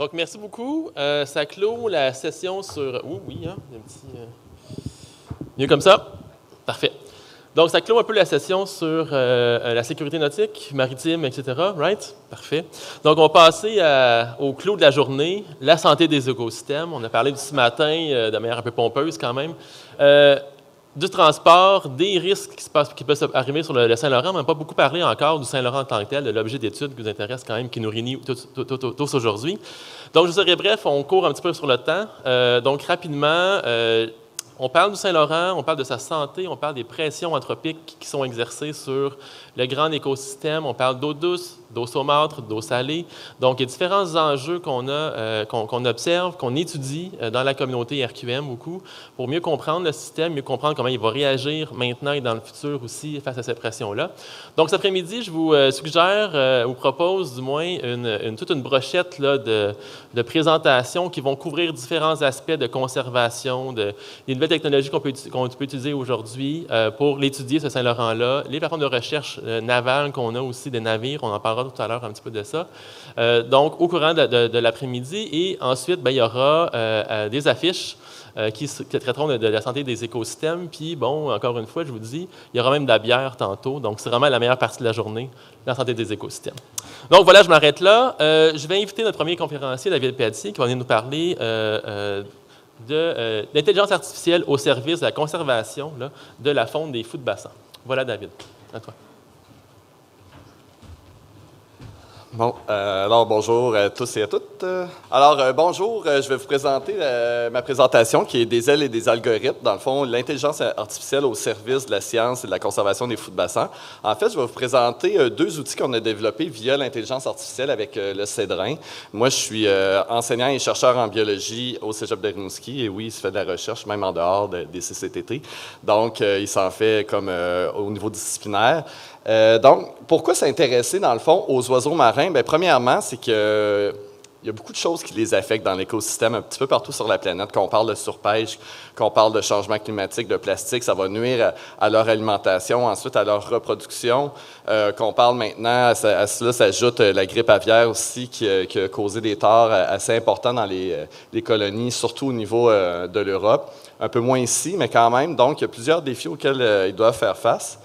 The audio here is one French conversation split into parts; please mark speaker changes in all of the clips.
Speaker 1: Donc, merci beaucoup. Ça clôt la session sur... oui, hein, il y a un petit... Mieux comme ça? Parfait. Donc, ça clôt un peu la session sur la sécurité nautique, maritime, etc. Right? Parfait. Donc, on va passer au clou de la journée, la santé des écosystèmes. On a parlé ce matin de manière un peu pompeuse quand même. Du transport, des risques qui peuvent arriver sur le Saint-Laurent. On n'a pas beaucoup parlé encore du Saint-Laurent en tant que tel, de l'objet d'étude qui vous intéresse quand même, qui nous réunit tous aujourd'hui. Donc, je serai bref, on court un petit peu sur le temps. Donc, rapidement, on parle du Saint-Laurent, on parle de sa santé, on parle des pressions anthropiques qui sont exercées sur le grand écosystème. On parle d'eau douce, d'eau saumâtre, d'eau salée. Donc, il y a différents enjeux qu'on observe, qu'on étudie dans la communauté RQM beaucoup pour mieux comprendre le système, mieux comprendre comment il va réagir maintenant et dans le futur aussi face à ces pressions-là. Donc, cet après-midi, je vous suggère, vous propose du moins toute une brochette là, de présentations qui vont couvrir différents aspects de conservation, des nouvelles technologies qu'on peut utiliser aujourd'hui pour l'étudier, ce Saint-Laurent-là, les plateformes de recherche navales qu'on a aussi, des navires, on en parlera tout à l'heure un petit peu de ça. Donc, au courant de l'après-midi, et ensuite, il y aura des affiches qui traiteront de la santé des écosystèmes. Puis, bon, encore une fois, je vous dis, il y aura même de la bière tantôt. Donc, c'est vraiment la meilleure partie de la journée, la santé des écosystèmes. Donc, voilà, je m'arrête là. Je vais inviter notre premier conférencier, David Pelletier, qui va venir nous parler de l'intelligence artificielle au service de la conservation là, de la faune des fous de bassin. Voilà, David. À toi.
Speaker 2: Bon, alors bonjour à tous et à toutes. Alors bonjour, je vais vous présenter ma présentation qui est des ailes et des algorithmes. Dans le fond, l'intelligence artificielle au service de la science et de la conservation des fous de bassin. En fait, je vais vous présenter deux outils qu'on a développés via l'intelligence artificielle avec le Cédrin. Moi, je suis enseignant et chercheur en biologie au Cégep de Rimouski et oui, il se fait de la recherche même en dehors des CCTT. Donc, il s'en fait comme au niveau disciplinaire. Donc, pourquoi s'intéresser, dans le fond, aux oiseaux marins? Bien, premièrement, c'est que il y a beaucoup de choses qui les affectent dans l'écosystème, un petit peu partout sur la planète. Quand on parle de surpêche, quand on parle de changement climatique, de plastique, ça va nuire à leur alimentation, ensuite à leur reproduction. Qu'on parle maintenant, à cela s'ajoute la grippe aviaire aussi, qui a causé des torts assez importants dans les colonies, surtout au niveau de l'Europe. Un peu moins ici, mais quand même. Donc, il y a plusieurs défis auxquels ils doivent faire face.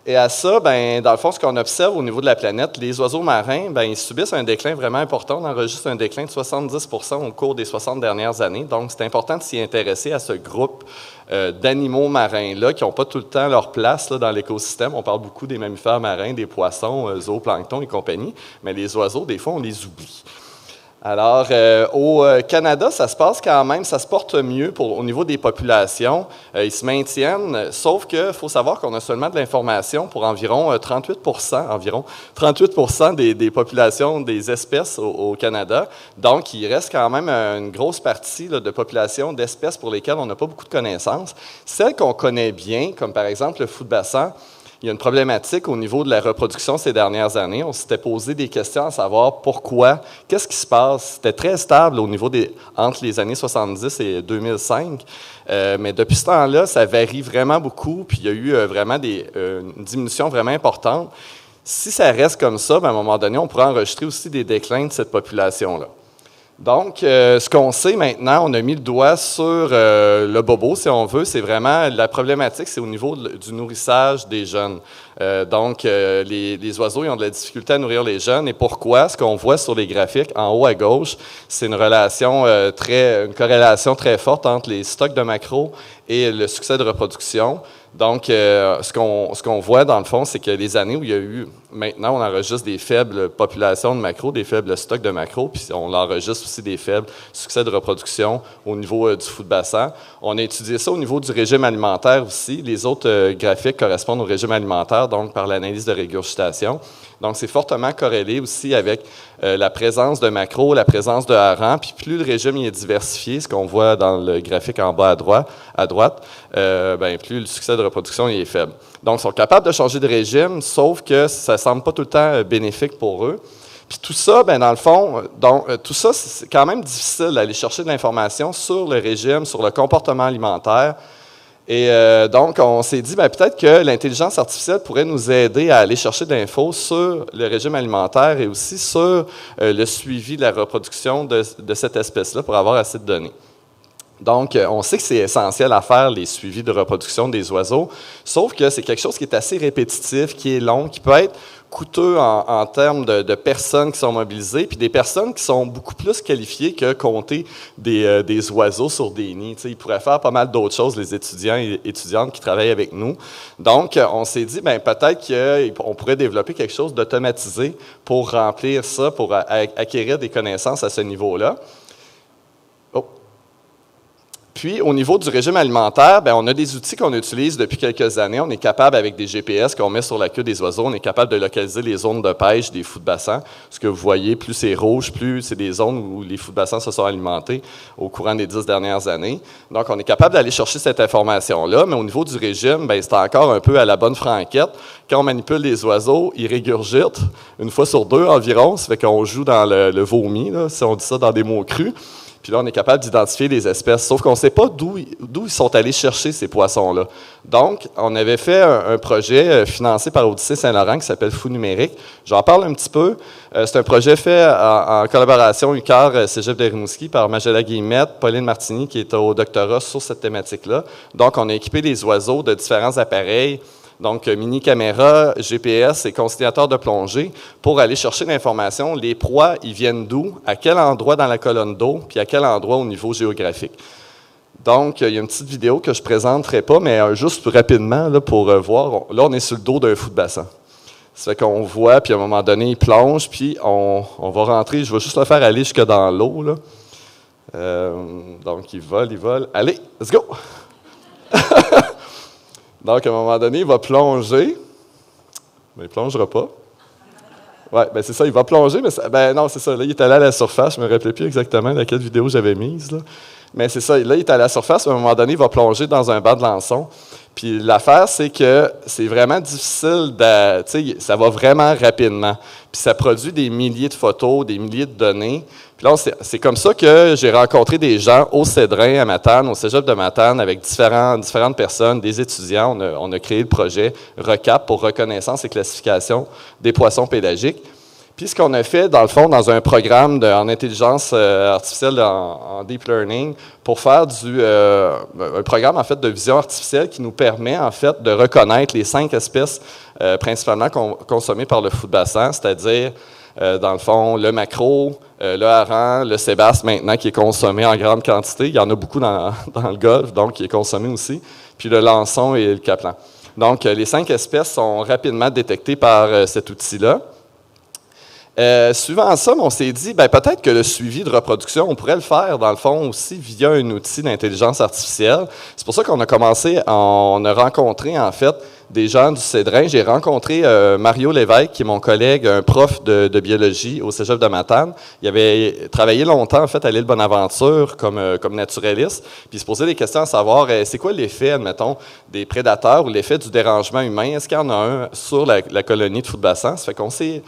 Speaker 2: Et à ça, ben, dans le fond, ce qu'on observe au niveau de la planète, les oiseaux marins, ben, ils subissent un déclin vraiment important. On enregistre un déclin de 70 % au cours des 60 dernières années. Donc, c'est important de s'y intéresser à ce groupe d'animaux marins-là qui n'ont pas tout le temps leur place là, dans l'écosystème. On parle beaucoup des mammifères marins, des poissons, zooplancton et compagnie, mais les oiseaux, des fois, on les oublie. Alors, au Canada, ça se passe quand même, ça se porte mieux au niveau des populations. Ils se maintiennent, sauf qu'il faut savoir qu'on a seulement de l'information pour environ 38 % des populations, des espèces au Canada. Donc, il reste quand même une grosse partie là, de populations d'espèces pour lesquelles on n'a pas beaucoup de connaissances. Celles qu'on connaît bien, comme par exemple le fou de bassin, il y a une problématique au niveau de la reproduction ces dernières années. On s'était posé des questions à savoir pourquoi, qu'est-ce qui se passe. C'était très stable au niveau entre les années 70 et 2005, mais depuis ce temps-là, ça varie vraiment beaucoup, puis il y a eu vraiment une diminution vraiment importante. Si ça reste comme ça, bien, à un moment donné, on pourra enregistrer aussi des déclins de cette population-là. Donc, ce qu'on sait maintenant, on a mis le doigt sur le bobo, si on veut, c'est vraiment la problématique, c'est au niveau du nourrissage des jeunes. Donc, les oiseaux, ils ont de la difficulté à nourrir les jeunes. Et pourquoi? Ce qu'on voit sur les graphiques, en haut à gauche, c'est une corrélation très forte entre les stocks de maquereaux et le succès de reproduction. Donc, ce qu'on voit, dans le fond, c'est que les années où il y a eu, maintenant, on enregistre des faibles populations de maquereaux, des faibles stocks de maquereaux, puis on enregistre aussi des faibles succès de reproduction au niveau du fou de bassin. On a étudié ça au niveau du régime alimentaire aussi. Les autres graphiques correspondent au régime alimentaire, donc par l'analyse de régurgitation. Donc, c'est fortement corrélé aussi avec la présence de maquereaux, la présence de harengs. Puis plus le régime est diversifié, ce qu'on voit dans le graphique en bas à droite, plus le succès de reproduction est faible. Donc, ils sont capables de changer de régime, sauf que ça ne semble pas tout le temps bénéfique pour eux. Puis tout ça, dans le fond, tout ça, c'est quand même difficile d'aller chercher de l'information sur le régime, sur le comportement alimentaire. Et donc, on s'est dit, peut-être que l'intelligence artificielle pourrait nous aider à aller chercher de l'info sur le régime alimentaire et aussi sur le suivi de la reproduction de cette espèce-là pour avoir assez de données. Donc, on sait que c'est essentiel à faire les suivis de reproduction des oiseaux, sauf que c'est quelque chose qui est assez répétitif, qui est long, qui peut être coûteux en termes de personnes qui sont mobilisées, puis des personnes qui sont beaucoup plus qualifiées que compter des oiseaux sur des nids. Ils pourraient faire pas mal d'autres choses, les étudiants et étudiantes qui travaillent avec nous. Donc, on s'est dit, peut-être qu'on pourrait développer quelque chose d'automatisé pour remplir ça, pour acquérir des connaissances à ce niveau-là. Puis, au niveau du régime alimentaire, on a des outils qu'on utilise depuis quelques années. On est capable, avec des GPS qu'on met sur la queue des oiseaux, on est capable de localiser les zones de pêche des fous de bassin. Ce que vous voyez, plus c'est rouge, plus c'est des zones où les fous de bassin se sont alimentés au courant des 10 dernières années. Donc, on est capable d'aller chercher cette information-là, mais au niveau du régime, c'est encore un peu à la bonne franquette. Quand on manipule les oiseaux, ils régurgitent une fois sur deux environ. Ça fait qu'on joue dans le vomi, là, si on dit ça dans des mots crus. Puis là, on est capable d'identifier les espèces, sauf qu'on ne sait pas d'où ils sont allés chercher ces poissons-là. Donc, on avait fait un projet financé par Odyssée Saint-Laurent qui s'appelle Fou numérique. J'en parle un petit peu. C'est un projet fait en collaboration UQAR Cégep de Rimouski par Magella Guillemette, Pauline Martini qui est au doctorat sur cette thématique-là. Donc, on a équipé les oiseaux de différents appareils, donc mini-caméra, GPS et conciliateur de plongée, pour aller chercher l'information. Les proies, ils viennent d'où, à quel endroit dans la colonne d'eau, puis à quel endroit au niveau géographique. Donc, il y a une petite vidéo que je ne présenterai pas, mais juste rapidement là, pour voir. Là, on est sur le dos d'un fou de bassin. Ça fait qu'on voit, puis à un moment donné, il plonge, puis on va rentrer. Je vais juste le faire aller jusque dans l'eau. Donc, il vole. Allez, let's go! Donc, à un moment donné, il va plonger. Mais il ne plongera pas. Oui, c'est ça, il va plonger, mais non, c'est ça. Là, il est allé à la surface. Je ne me rappelais plus exactement laquelle vidéo j'avais mise. Là. Mais c'est ça, là, il est à la surface. À un moment donné, il va plonger dans un banc de lançon. Puis l'affaire, c'est que c'est vraiment difficile ça va vraiment rapidement. Puis ça produit des milliers de photos, des milliers de données. Puis là, c'est comme ça que j'ai rencontré des gens au Cédrin, à Matane, au cégep de Matane, avec différentes personnes, des étudiants. On a créé le projet RECAP pour reconnaissance et classification des poissons pélagiques. Puis ce qu'on a fait, dans le fond, dans un programme en intelligence artificielle, en deep learning, pour faire un programme en fait de vision artificielle qui nous permet en fait de reconnaître les 5 espèces principalement consommées par le fou de bassin, c'est-à-dire dans le fond le maquereau, le hareng, le sébasse maintenant qui est consommé en grande quantité. Il y en a beaucoup dans le golfe, donc qui est consommé aussi. Puis le lançon et le caplan. Donc les 5 espèces sont rapidement détectées par cet outil-là. Suivant ça, on s'est dit, peut-être que le suivi de reproduction, on pourrait le faire, dans le fond, aussi via un outil d'intelligence artificielle. C'est pour ça qu'on a commencé, on a rencontré, en fait, des gens du Cédrin. J'ai rencontré Mario Lévesque, qui est mon collègue, un prof de biologie au Cégep de Matane. Il avait travaillé longtemps, en fait, à l'île Bonaventure comme naturaliste. Puis il se posait des questions à savoir, c'est quoi l'effet, admettons, des prédateurs ou l'effet du dérangement humain? Est-ce qu'il y en a un sur la colonie de fou de bassin? Ça fait qu'on s'est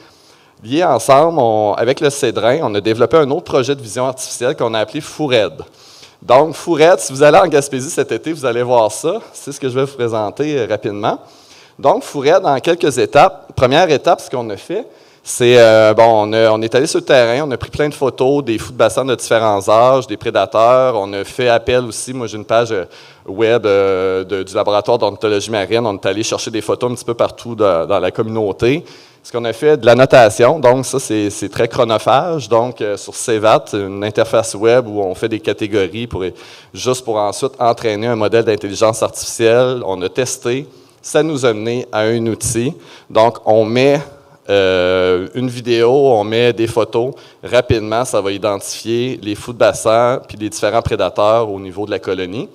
Speaker 2: liés ensemble, avec le Cédrin, on a développé un autre projet de vision artificielle qu'on a appelé FOURED. Donc, FOURED, si vous allez en Gaspésie cet été, vous allez voir ça. C'est ce que je vais vous présenter rapidement. Donc, FOURED, en quelques étapes. Première étape, ce qu'on a fait, c'est, on est allé sur le terrain, on a pris plein de photos des fous de bassin de différents âges, des prédateurs. On a fait appel aussi, moi j'ai une page web du laboratoire d'ornithologie marine. On est allé chercher des photos un petit peu partout dans la communauté. Ce qu'on a fait, de la notation, donc ça, c'est très chronophage. Donc, sur CVAT, une interface web où on fait des catégories juste pour ensuite entraîner un modèle d'intelligence artificielle. On a testé, ça nous a mené à un outil. Donc, on met une vidéo, on met des photos. Rapidement, ça va identifier les fous de bassin puis les différents prédateurs au niveau de la colonie.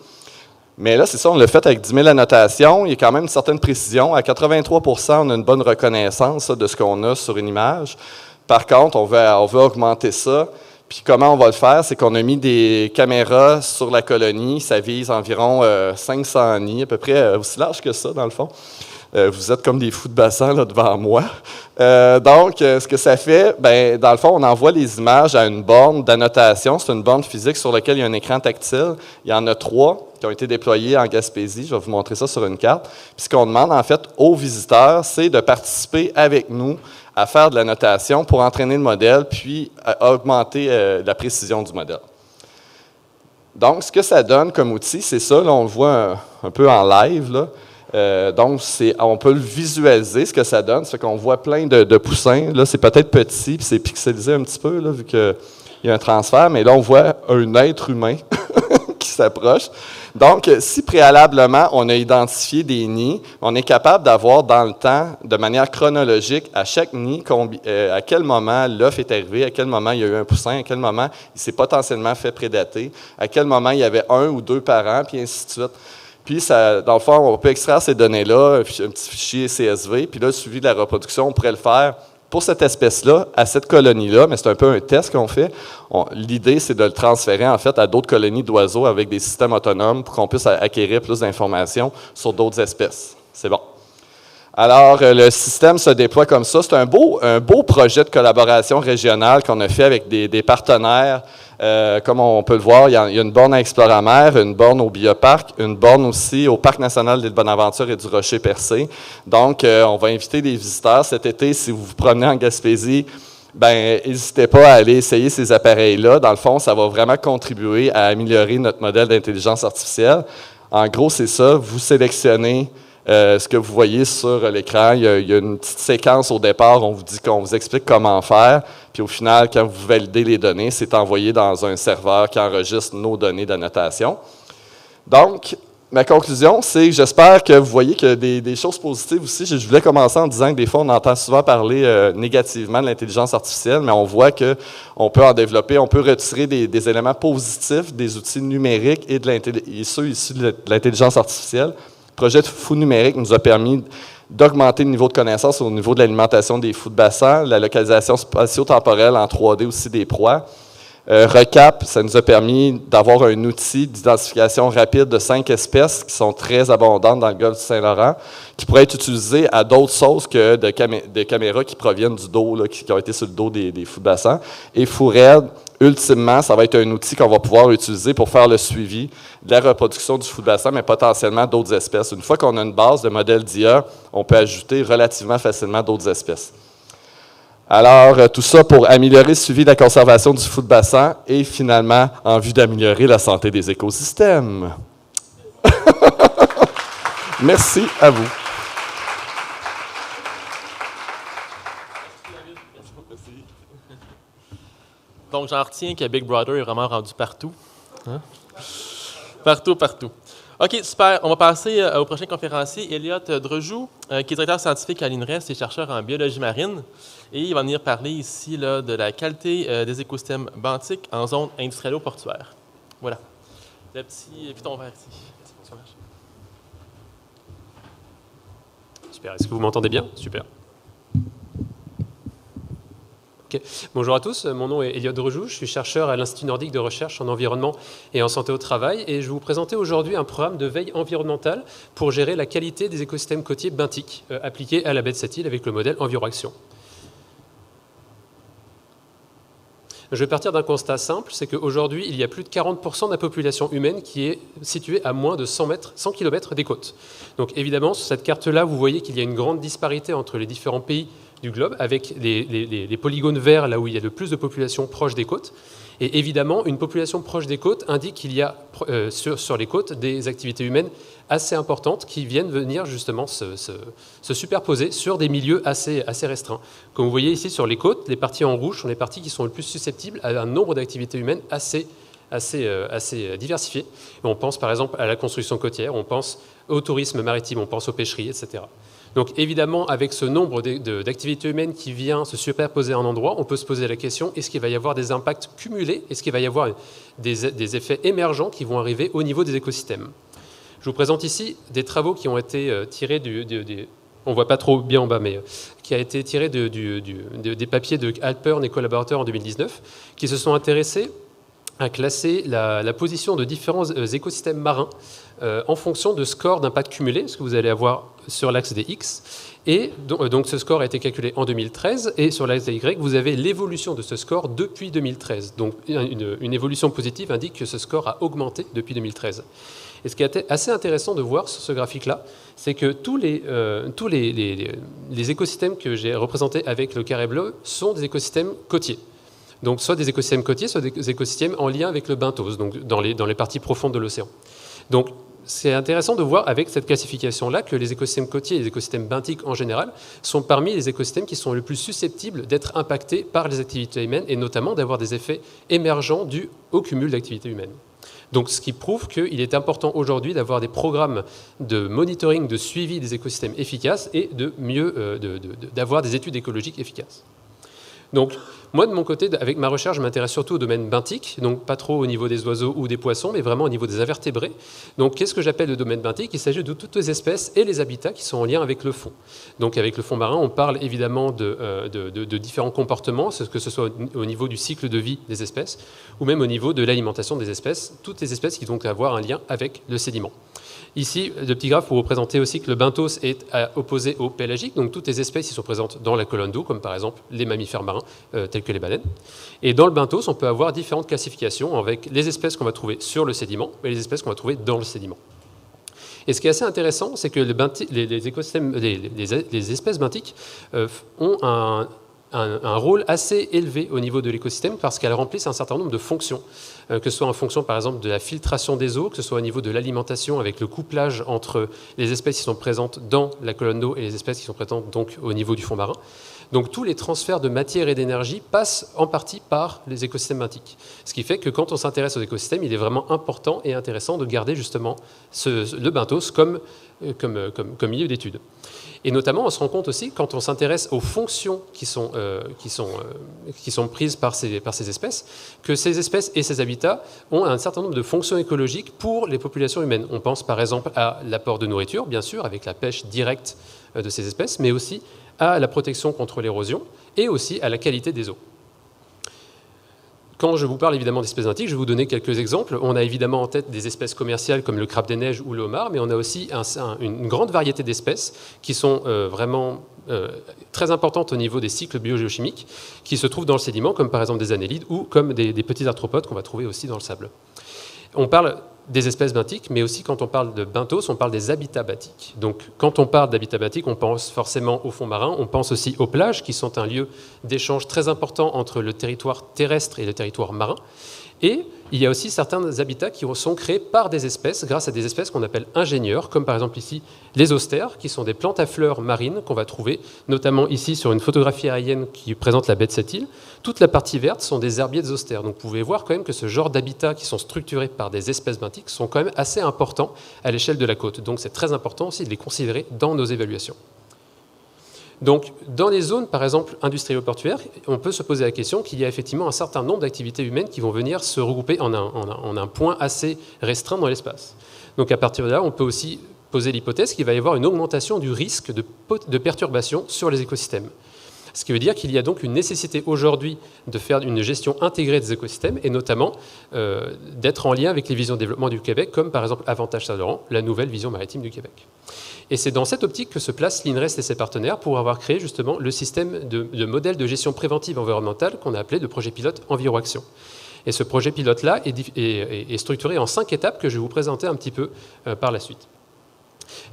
Speaker 2: Mais là, c'est ça, on l'a fait avec 10 000 annotations. Il y a quand même une certaine précision. À 83 % on a une bonne reconnaissance de ce qu'on a sur une image. Par contre, on veut augmenter ça. Puis comment on va le faire? C'est qu'on a mis des caméras sur la colonie. Ça vise environ 500 nids, à peu près aussi large que ça, dans le fond. Vous êtes comme des fous de bassin là, devant moi. Donc, ce que ça fait, ben, dans le fond, on envoie les images à une borne d'annotation. C'est une borne physique sur laquelle il y a un écran tactile. Il y en a 3 qui ont été déployés en Gaspésie. Je vais vous montrer ça sur une carte. Puis ce qu'on demande, en fait, aux visiteurs, c'est de participer avec nous à faire de l'annotation pour entraîner le modèle, puis augmenter la précision du modèle. Donc, ce que ça donne comme outil, c'est ça. Là, on le voit un peu en live, là. Donc, on peut le visualiser, ce que ça donne. C'est qu'on voit plein de poussins. Là, c'est peut-être petit, puis c'est pixelisé un petit peu, là, vu qu'il y a un transfert. Mais là, on voit un être humain qui s'approche. Donc, si préalablement, on a identifié des nids, on est capable d'avoir dans le temps, de manière chronologique, à chaque nid, à quel moment l'œuf est arrivé, à quel moment il y a eu un poussin, à quel moment il s'est potentiellement fait prédater, à quel moment il y avait 1 ou 2 parents, puis ainsi de suite. Puis, dans le fond, on peut extraire ces données-là, un petit fichier CSV, puis là, le suivi de la reproduction, on pourrait le faire pour cette espèce-là, à cette colonie-là, mais c'est un peu un test qu'on fait. L'idée, c'est de le transférer, en fait, à d'autres colonies d'oiseaux avec des systèmes autonomes pour qu'on puisse acquérir plus d'informations sur d'autres espèces. C'est bon. Alors, le système se déploie comme ça. C'est un beau projet de collaboration régionale qu'on a fait avec des partenaires. Comme on peut le voir, il y a une borne à Exploramer, une borne au Bioparc, une borne aussi au Parc national de l'île Bonaventure et du Rocher-Percé. Donc, on va inviter des visiteurs cet été, si vous vous promenez en Gaspésie, ben, n'hésitez pas à aller essayer ces appareils-là. Dans le fond, ça va vraiment contribuer à améliorer notre modèle d'intelligence artificielle. En gros, c'est ça, vous sélectionnez ce que vous voyez sur l'écran. Il y a une petite séquence au départ, on vous explique comment faire. Puis au final, quand vous validez les données, c'est envoyé dans un serveur qui enregistre nos données d'annotation. Donc, ma conclusion, c'est que j'espère que vous voyez que des choses positives aussi. Je voulais commencer en disant que des fois, on entend souvent parler négativement de l'intelligence artificielle, mais on voit qu'on peut en développer, on peut retirer des éléments positifs des outils numériques et ceux issus de l'intelligence artificielle. Le projet de Fou numérique nous a permis d'augmenter le niveau de connaissance au niveau de l'alimentation des fous de bassin, la localisation spatio-temporelle en 3D aussi des proies. Recap, ça nous a permis d'avoir un outil d'identification rapide de 5 espèces qui sont très abondantes dans le golfe du Saint-Laurent, qui pourraient être utilisées à d'autres sources que de caméras qui proviennent du dos, là, qui ont été sur le dos des fous de bassin. Et FouRed, ultimement, ça va être un outil qu'on va pouvoir utiliser pour faire le suivi de la reproduction du fou de bassin, mais potentiellement d'autres espèces. Une fois qu'on a une base de modèles d'IA, on peut ajouter relativement facilement d'autres espèces. Alors, tout ça pour améliorer le suivi de la conservation du fou de bassin et finalement, en vue d'améliorer la santé des écosystèmes. Merci à vous.
Speaker 1: Donc, j'en retiens que Big Brother est vraiment rendu partout. Hein? Partout. OK, super. On va passer au prochain conférencier, Elliot Drejou, qui est directeur scientifique à l'INRES et chercheur en biologie marine. Et il va venir parler ici là, de la qualité des écosystèmes benthiques en zone industrielle-portuaire. Voilà. Le petit piton vert ici.
Speaker 3: Super. Est-ce que vous m'entendez bien? Super. Okay. Bonjour à tous, mon nom est Elliot Drejou, je suis chercheur à l'Institut nordique de recherche en environnement et en santé au travail et je vais vous présenter aujourd'hui un programme de veille environnementale pour gérer la qualité des écosystèmes côtiers benthiques appliqué à la baie de Sept-Îles avec le modèle EnviroAction. Je vais partir d'un constat simple, c'est qu'aujourd'hui, il y a plus de 40% de la population humaine qui est située à moins de 100 km des côtes. Donc évidemment, sur cette carte-là, vous voyez qu'il y a une grande disparité entre les différents pays du globe, avec les polygones verts, là où il y a le plus de population proche des côtes. Et évidemment, une population proche des côtes indique qu'il y a sur les côtes des activités humaines assez importantes qui viennent venir justement se superposer sur des milieux assez restreints. Comme vous voyez ici sur les côtes, les parties en rouge sont les parties qui sont le plus susceptibles à un nombre d'activités humaines assez diversifié. Et on pense par exemple à la construction côtière, on pense au tourisme maritime, on pense aux pêcheries, etc. Donc évidemment, avec ce nombre d'activités humaines qui vient se superposer à un endroit, on peut se poser la question, est-ce qu'il va y avoir des impacts cumulés? Est-ce qu'il va y avoir des effets émergents qui vont arriver au niveau des écosystèmes? Je vous présente ici des travaux qui ont été tirés on ne voit pas trop bien en bas, mais qui a été tiré des papiers de Alpern et collaborateurs en 2019, qui se sont intéressés à classer la position de différents écosystèmes marins en fonction de scores d'impact cumulé, ce que vous allez avoir sur l'axe des X. Et donc ce score a été calculé en 2013, et sur l'axe des Y, vous avez l'évolution de ce score depuis 2013. Donc une évolution positive indique que ce score a augmenté depuis 2013. Et ce qui est assez intéressant de voir sur ce graphique-là, c'est que tous les écosystèmes que j'ai représentés avec le carré bleu sont des écosystèmes côtiers. Donc soit des écosystèmes côtiers, soit des écosystèmes en lien avec le benthos, donc dans les parties profondes de l'océan. Donc c'est intéressant de voir avec cette classification-là que les écosystèmes côtiers et les écosystèmes benthiques en général sont parmi les écosystèmes qui sont le plus susceptibles d'être impactés par les activités humaines et notamment d'avoir des effets émergents dus au cumul d'activités humaines. Donc, ce qui prouve qu'il est important aujourd'hui d'avoir des programmes de monitoring, de suivi des écosystèmes efficaces et d'avoir des études écologiques efficaces. Donc, moi, de mon côté, avec ma recherche, je m'intéresse surtout au domaine benthique, donc pas trop au niveau des oiseaux ou des poissons, mais vraiment au niveau des invertébrés. Donc, qu'est-ce que j'appelle le domaine benthique? Il s'agit de toutes les espèces et les habitats qui sont en lien avec le fond. Donc, avec le fond marin, on parle évidemment de différents comportements, que ce soit au niveau du cycle de vie des espèces, ou même au niveau de l'alimentation des espèces, toutes les espèces qui vont avoir un lien avec le sédiment. Ici, le petit graphe pour vous présenter aussi que le benthos est opposé au pélagique, donc toutes les espèces qui sont présentes dans la colonne d'eau, comme par exemple les mammifères marins, tels que les baleines. Et dans le benthos, on peut avoir différentes classifications avec les espèces qu'on va trouver sur le sédiment et les espèces qu'on va trouver dans le sédiment. Et ce qui est assez intéressant, c'est que les espèces benthiques ont un rôle assez élevé au niveau de l'écosystème parce qu'elles remplissent un certain nombre de fonctions, que ce soit en fonction par exemple de la filtration des eaux, que ce soit au niveau de l'alimentation avec le couplage entre les espèces qui sont présentes dans la colonne d'eau et les espèces qui sont présentes donc au niveau du fond marin. Donc tous les transferts de matière et d'énergie passent en partie par les écosystèmes benthiques. Ce qui fait que quand on s'intéresse aux écosystèmes, il est vraiment important et intéressant de garder justement le benthos comme milieu d'étude. Et notamment, on se rend compte aussi, quand on s'intéresse aux fonctions qui sont prises par ces espèces, que ces espèces et ces habitats ont un certain nombre de fonctions écologiques pour les populations humaines. On pense par exemple à l'apport de nourriture, bien sûr, avec la pêche directe de ces espèces, mais aussi à la protection contre l'érosion et aussi à la qualité des eaux. Quand je vous parle évidemment d'espèces benthiques, je vais vous donner quelques exemples. On a évidemment en tête des espèces commerciales comme le crabe des neiges ou le homard, mais on a aussi une grande variété d'espèces qui sont vraiment très importantes au niveau des cycles biogéochimiques qui se trouvent dans le sédiment, comme par exemple des annélides ou comme des petits arthropodes qu'on va trouver aussi dans le sable. On parle des espèces benthiques, mais aussi quand on parle de benthos, on parle des habitats benthiques. Donc quand on parle d'habitats benthiques, on pense forcément au fond marin, on pense aussi aux plages, qui sont un lieu d'échange très important entre le territoire terrestre et le territoire marin. Et il y a aussi certains habitats qui sont créés par des espèces, grâce à des espèces qu'on appelle ingénieurs, comme par exemple ici les austères, qui sont des plantes à fleurs marines qu'on va trouver, notamment ici sur une photographie aérienne qui présente la baie de cette île. Toute la partie verte sont des herbiers austères. Donc vous pouvez voir quand même que ce genre d'habitats qui sont structurés par des espèces benthiques sont quand même assez importants à l'échelle de la côte. Donc c'est très important aussi de les considérer dans nos évaluations. Donc, dans les zones, par exemple, industrielles-portuaires, on peut se poser la question qu'il y a effectivement un certain nombre d'activités humaines qui vont venir se regrouper en un point assez restreint dans l'espace. Donc, à partir de là, on peut aussi poser l'hypothèse qu'il va y avoir une augmentation du risque de perturbation sur les écosystèmes. Ce qui veut dire qu'il y a donc une nécessité aujourd'hui de faire une gestion intégrée des écosystèmes et notamment d'être en lien avec les visions de développement du Québec, comme par exemple Avantage Saint-Laurent, la nouvelle vision maritime du Québec. Et c'est dans cette optique que se place l'INRES et ses partenaires pour avoir créé justement le système de modèle de gestion préventive environnementale qu'on a appelé le projet pilote EnviroAction. Et ce projet pilote-là est structuré en 5 étapes que je vais vous présenter un petit peu par la suite.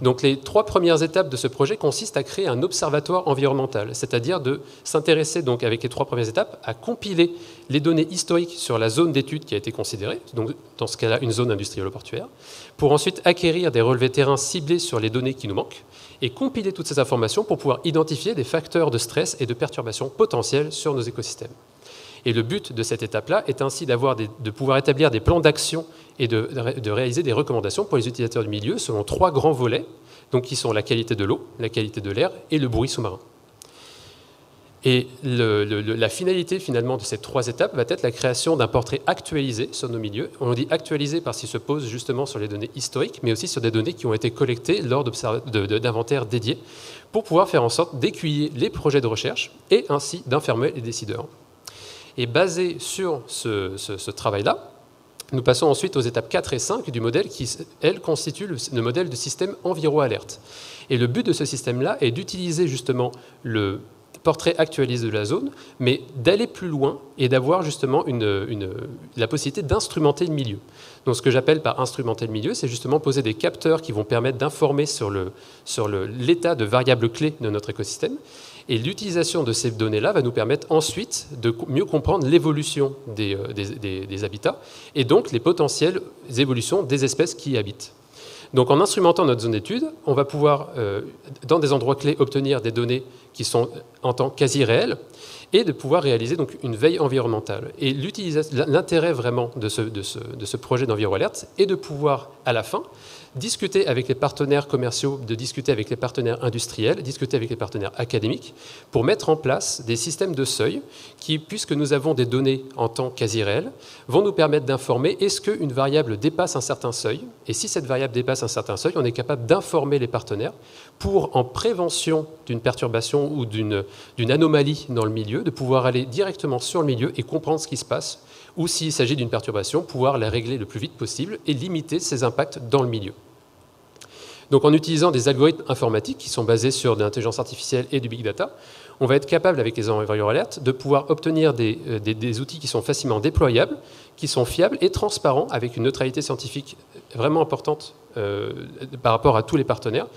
Speaker 3: Donc les 3 premières étapes de ce projet consistent à créer un observatoire environnemental, c'est-à-dire de s'intéresser donc avec les 3 premières étapes à compiler les données historiques sur la zone d'étude qui a été considérée, donc dans ce cas-là une zone industrielle portuaire, pour ensuite acquérir des relevés terrain ciblés sur les données qui nous manquent et compiler toutes ces informations pour pouvoir identifier des facteurs de stress et de perturbation potentiels sur nos écosystèmes. Et le but de cette étape-là est ainsi de pouvoir établir des plans d'action et de réaliser des recommandations pour les utilisateurs du milieu selon 3 grands volets, donc qui sont la qualité de l'eau, la qualité de l'air et le bruit sous-marin. Et la finalité finalement de ces 3 étapes va être la création d'un portrait actualisé sur nos milieux. On dit actualisé parce qu'il se pose justement sur les données historiques, mais aussi sur des données qui ont été collectées lors d'inventaires dédiés, pour pouvoir faire en sorte d'aiguiller les projets de recherche et ainsi d'informer les décideurs. Et basé sur ce travail-là, Nous passons ensuite aux étapes 4 et 5 du modèle qui, elles, constituent le modèle de système EnviroAlert. Et le but de ce système-là est d'utiliser justement le portrait actualisé de la zone, mais d'aller plus loin et d'avoir justement la possibilité d'instrumenter le milieu. Donc ce que j'appelle par instrumenter le milieu, c'est justement poser des capteurs qui vont permettre d'informer sur l'état de variables clés de notre écosystème. Et l'utilisation de ces données-là va nous permettre ensuite de mieux comprendre l'évolution des habitats et donc les potentielles évolutions des espèces qui y habitent. Donc en instrumentant notre zone d'étude, on va pouvoir, dans des endroits clés, obtenir des données qui sont en temps quasi réel et de pouvoir réaliser donc une veille environnementale. Et l'intérêt vraiment de ce projet d'EnviroAlert est de pouvoir, à la fin, discuter avec les partenaires commerciaux, de discuter avec les partenaires industriels, discuter avec les partenaires académiques pour mettre en place des systèmes de seuil qui, puisque nous avons des données en temps quasi réel, vont nous permettre d'informer est-ce qu'une variable dépasse un certain seuil, et si cette variable dépasse un certain seuil, on est capable d'informer les partenaires pour, en prévention d'une perturbation ou d'une anomalie dans le milieu, de pouvoir aller directement sur le milieu et comprendre ce qui se passe, ou s'il s'agit d'une perturbation, pouvoir la régler le plus vite possible et limiter ses impacts dans le milieu. Donc en utilisant des algorithmes informatiques qui sont basés sur de l'intelligence artificielle et du big data, on va être capable, avec les EnviroAlert, de pouvoir obtenir des outils qui sont facilement déployables, qui sont fiables et transparents, avec une neutralité scientifique vraiment importante par rapport à tous les partenaires,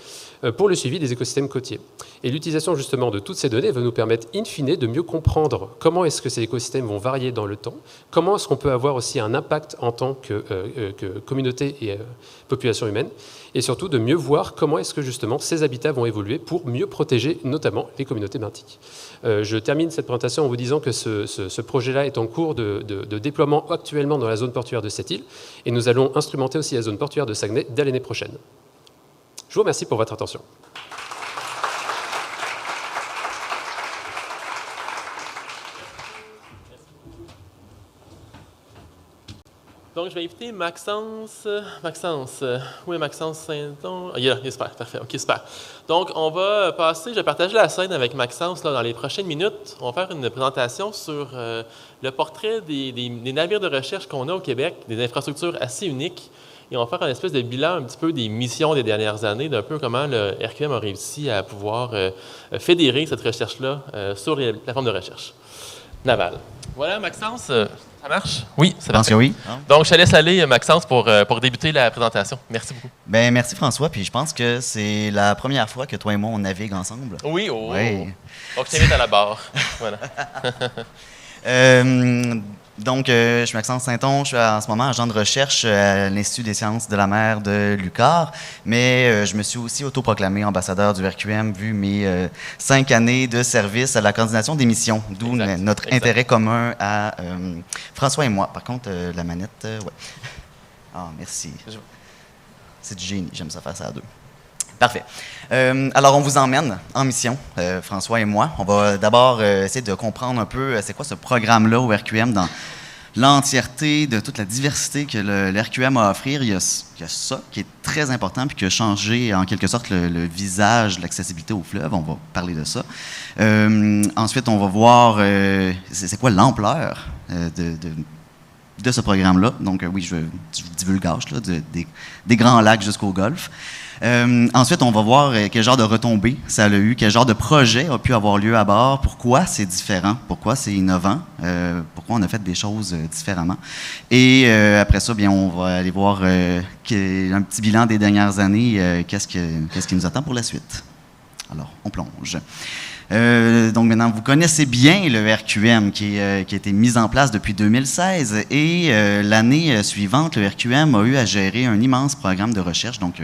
Speaker 3: pour le suivi des écosystèmes côtiers. Et l'utilisation justement de toutes ces données va nous permettre in fine de mieux comprendre comment est-ce que ces écosystèmes vont varier dans le temps, comment est-ce qu'on peut avoir aussi un impact en tant que communauté et population humaine, et surtout de mieux voir comment est-ce que justement ces habitats vont évoluer pour mieux protéger notamment les communautés benthiques. Je termine cette présentation en vous disant que ce projet-là est en cours de déploiement actuellement dans la zone portuaire de cette île, et nous allons instrumenter aussi la zone portuaire de Saguenay dès l'année prochaine. Je vous remercie pour votre attention.
Speaker 1: Donc, je vais inviter Maxence. Où est Maxence Saint-Don? Il est là, super, parfait. OK, super. Donc, on va passer, je vais partager la scène avec Maxence là, dans les prochaines minutes. On va faire une présentation sur le portrait des navires de recherche qu'on a au Québec, des infrastructures assez uniques. Et on va faire une espèce de bilan un petit peu des missions des dernières années, d'un peu comment le RQM a réussi à pouvoir fédérer cette recherche-là sur les plateformes de recherche navales. Voilà, Maxence, ça marche? Oui, ça marche.
Speaker 4: Je pense que oui.
Speaker 1: Donc, je te laisse aller, Maxence, pour débuter la présentation. Merci beaucoup.
Speaker 4: Bien, merci François, puis je pense que c'est la première fois que toi et moi, on navigue ensemble.
Speaker 1: Oui,
Speaker 4: Oui.
Speaker 1: Donc, je t'invite à la barre. Voilà.
Speaker 4: Donc, je suis Maxence Saint-On, je suis en ce moment agent de recherche à l'Institut des sciences de la mer de l'UQAR, mais je me suis aussi autoproclamé ambassadeur du RQM vu mes 5 années de service à la coordination des missions, d'où notre intérêt commun à François et moi. Par contre, la manette, ouais. Ah, merci. C'est du génie, j'aime ça faire ça à deux. Parfait. Alors, on vous emmène en mission, François et moi. On va d'abord essayer de comprendre un peu c'est quoi ce programme-là au RQM dans l'entièreté de toute la diversité que le RQM a à offrir. Il y a ça qui est très important puis qui a changé en quelque sorte le visage de l'accessibilité au fleuve. On va parler de ça. Ensuite, on va voir c'est quoi l'ampleur de ce programme-là. Donc, oui, je divulgage là, des Grands Lacs jusqu'au Golfe. Ensuite, on va voir quel genre de retombées ça a eu, quel genre de projet a pu avoir lieu à bord, pourquoi c'est différent, pourquoi c'est innovant, pourquoi on a fait des choses différemment. Et après ça, bien, on va aller voir un petit bilan des dernières années, qu'est-ce qui nous attend pour la suite. Alors, on plonge. Donc maintenant, vous connaissez bien le RQM qui a été mis en place depuis 2016 et l'année suivante, le RQM a eu à gérer un immense programme de recherche. Donc,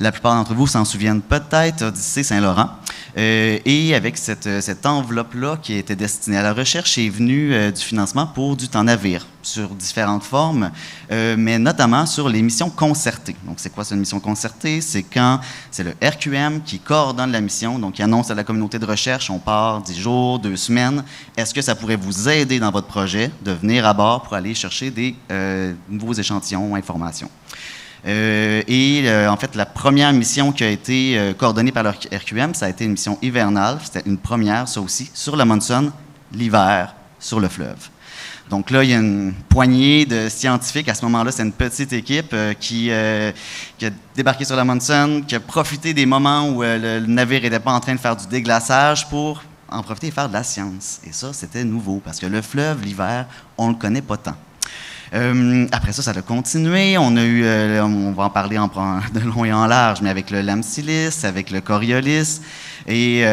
Speaker 4: la plupart d'entre vous s'en souviennent peut-être, Odyssée Saint-Laurent. Et avec cette enveloppe-là qui était destinée à la recherche est venu du financement pour du temps navire sur différentes formes, mais notamment sur les missions concertées. Donc, c'est quoi cette mission concertée? C'est quand c'est le RQM qui coordonne la mission, donc qui annonce à la communauté de recherche, on part 10 jours, 2 semaines. Est-ce que ça pourrait vous aider dans votre projet de venir à bord pour aller chercher des nouveaux échantillons, informations? En fait, la première mission qui a été coordonnée par le RQM, ça a été une mission hivernale. C'était une première, ça aussi, sur la Monson, l'hiver, sur le fleuve. Donc là, il y a une poignée de scientifiques. À ce moment-là, c'est une petite équipe qui a débarqué sur l'Amundsen, qui a profité des moments où le navire n'était pas en train de faire du déglaçage pour en profiter et faire de la science. Et ça, c'était nouveau, parce que le fleuve, l'hiver, on ne le connaît pas tant. Après ça a continué. On a eu, on va en parler de long et en large, mais avec le Lamsilis, avec le Coriolis. Et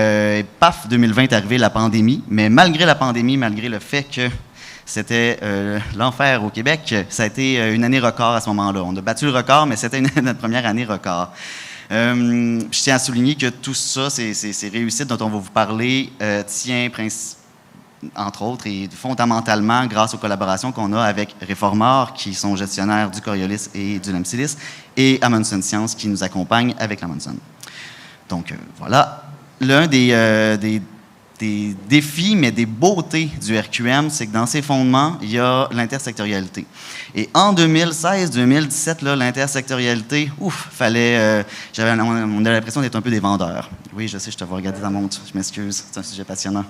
Speaker 4: paf, 2020 est arrivé la pandémie. Mais malgré la pandémie, malgré le fait que c'était l'enfer au Québec, ça a été une année record à ce moment-là. On a battu le record, mais c'était notre première année record. Je tiens à souligner que tout ça, ces réussites dont on va vous parler, tient entre autres et fondamentalement grâce aux collaborations qu'on a avec Réformor, qui sont gestionnaires du Coriolis et du Lamsilis, et Amundsen Science, qui nous accompagne avec l'Amundsen. Donc voilà, l'un des défis, mais des beautés du RQM, c'est que dans ses fondements, il y a l'intersectorialité. Et en 2016-2017, l'intersectorialité, on avait l'impression d'être un peu des vendeurs. Oui, je sais, je te vois regarder ta montre, je m'excuse, c'est un sujet passionnant.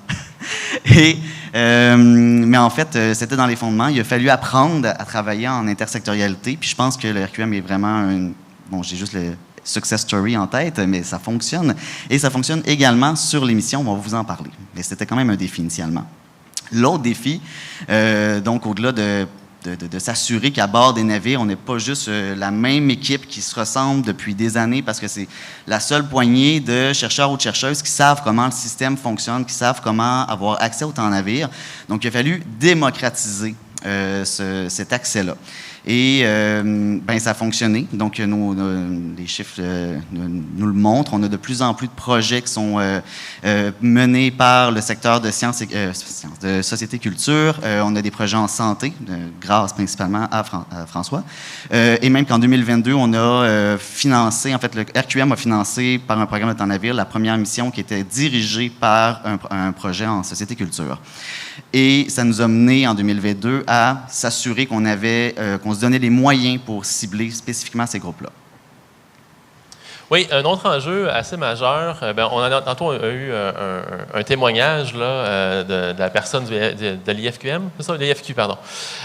Speaker 4: Mais en fait, c'était dans les fondements. Il a fallu apprendre à travailler en intersectorialité, puis je pense que le RQM est vraiment j'ai juste le success story en tête, mais ça fonctionne. Et ça fonctionne également sur l'émission, on va vous en parler. Mais c'était quand même un défi initialement. L'autre défi, donc au-delà de s'assurer qu'à bord des navires, on n'est pas juste la même équipe qui se ressemble depuis des années, parce que c'est la seule poignée de chercheurs ou de chercheuses qui savent comment le système fonctionne, qui savent comment avoir accès au temps navire. Donc, il a fallu démocratiser cet accès-là. Et ça a fonctionné. Donc, les chiffres nous le montrent. On a de plus en plus de projets qui sont menés par le secteur de sciences et de société culture. On a des projets en santé, grâce principalement à François. Et même qu'en 2022, on a financé, en fait, le RQM a financé par un programme de temps navire la première mission qui était dirigée par un projet en société culture. Et ça nous a mené en 2022 à s'assurer qu'on se donnait les moyens pour cibler spécifiquement ces groupes-là.
Speaker 1: Oui, un autre enjeu assez majeur, tantôt on a eu un témoignage là, de la personne de l'IFQM, c'est ça, l'IFQ, pardon,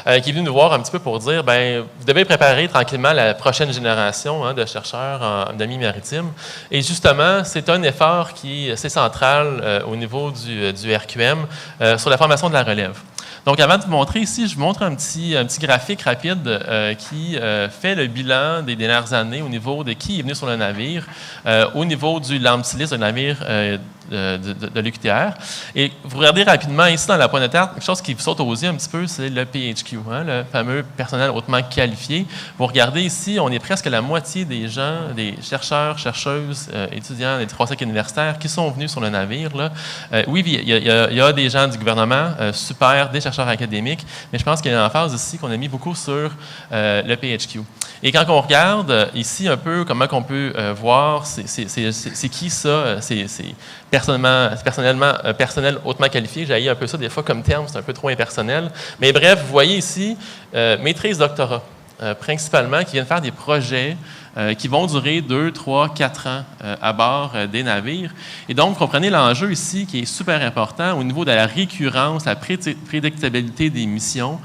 Speaker 1: qui est venu nous voir un petit peu pour dire, vous devez préparer tranquillement la prochaine génération de chercheurs en demi maritime. Et justement, c'est un effort qui est assez central au niveau du RQM sur la formation de la relève. Donc, avant de vous montrer ici, je vous montre un petit graphique rapide qui fait le bilan des dernières années au niveau de qui est venu sur le navire, au niveau du Lamsilis, un navire de l'UQTR. Et vous regardez rapidement ici dans la pointe de terre, quelque chose qui vous saute aux yeux un petit peu, c'est le PHQ, le fameux personnel hautement qualifié. Vous regardez ici, on est presque la moitié des gens, des chercheurs, chercheuses, étudiants des 3 cycles universitaires qui sont venus sur le navire. Là. Oui, il y a des gens du gouvernement, super, des chercheurs académiques, mais je pense qu'il y a une emphase ici qu'on a mis beaucoup sur le PHQ. Et quand on regarde ici un peu comment on peut voir, c'est qui ça, c'est personnel hautement qualifié. J'ai un peu ça des fois comme terme, c'est un peu trop impersonnel. Mais bref, vous voyez ici, maîtrise, doctorat, principalement, qui viennent faire des projets qui vont durer 2, 3, 4 ans à bord des navires. Et donc, vous comprenez l'enjeu ici qui est super important au niveau de la récurrence, la prédictabilité des missions.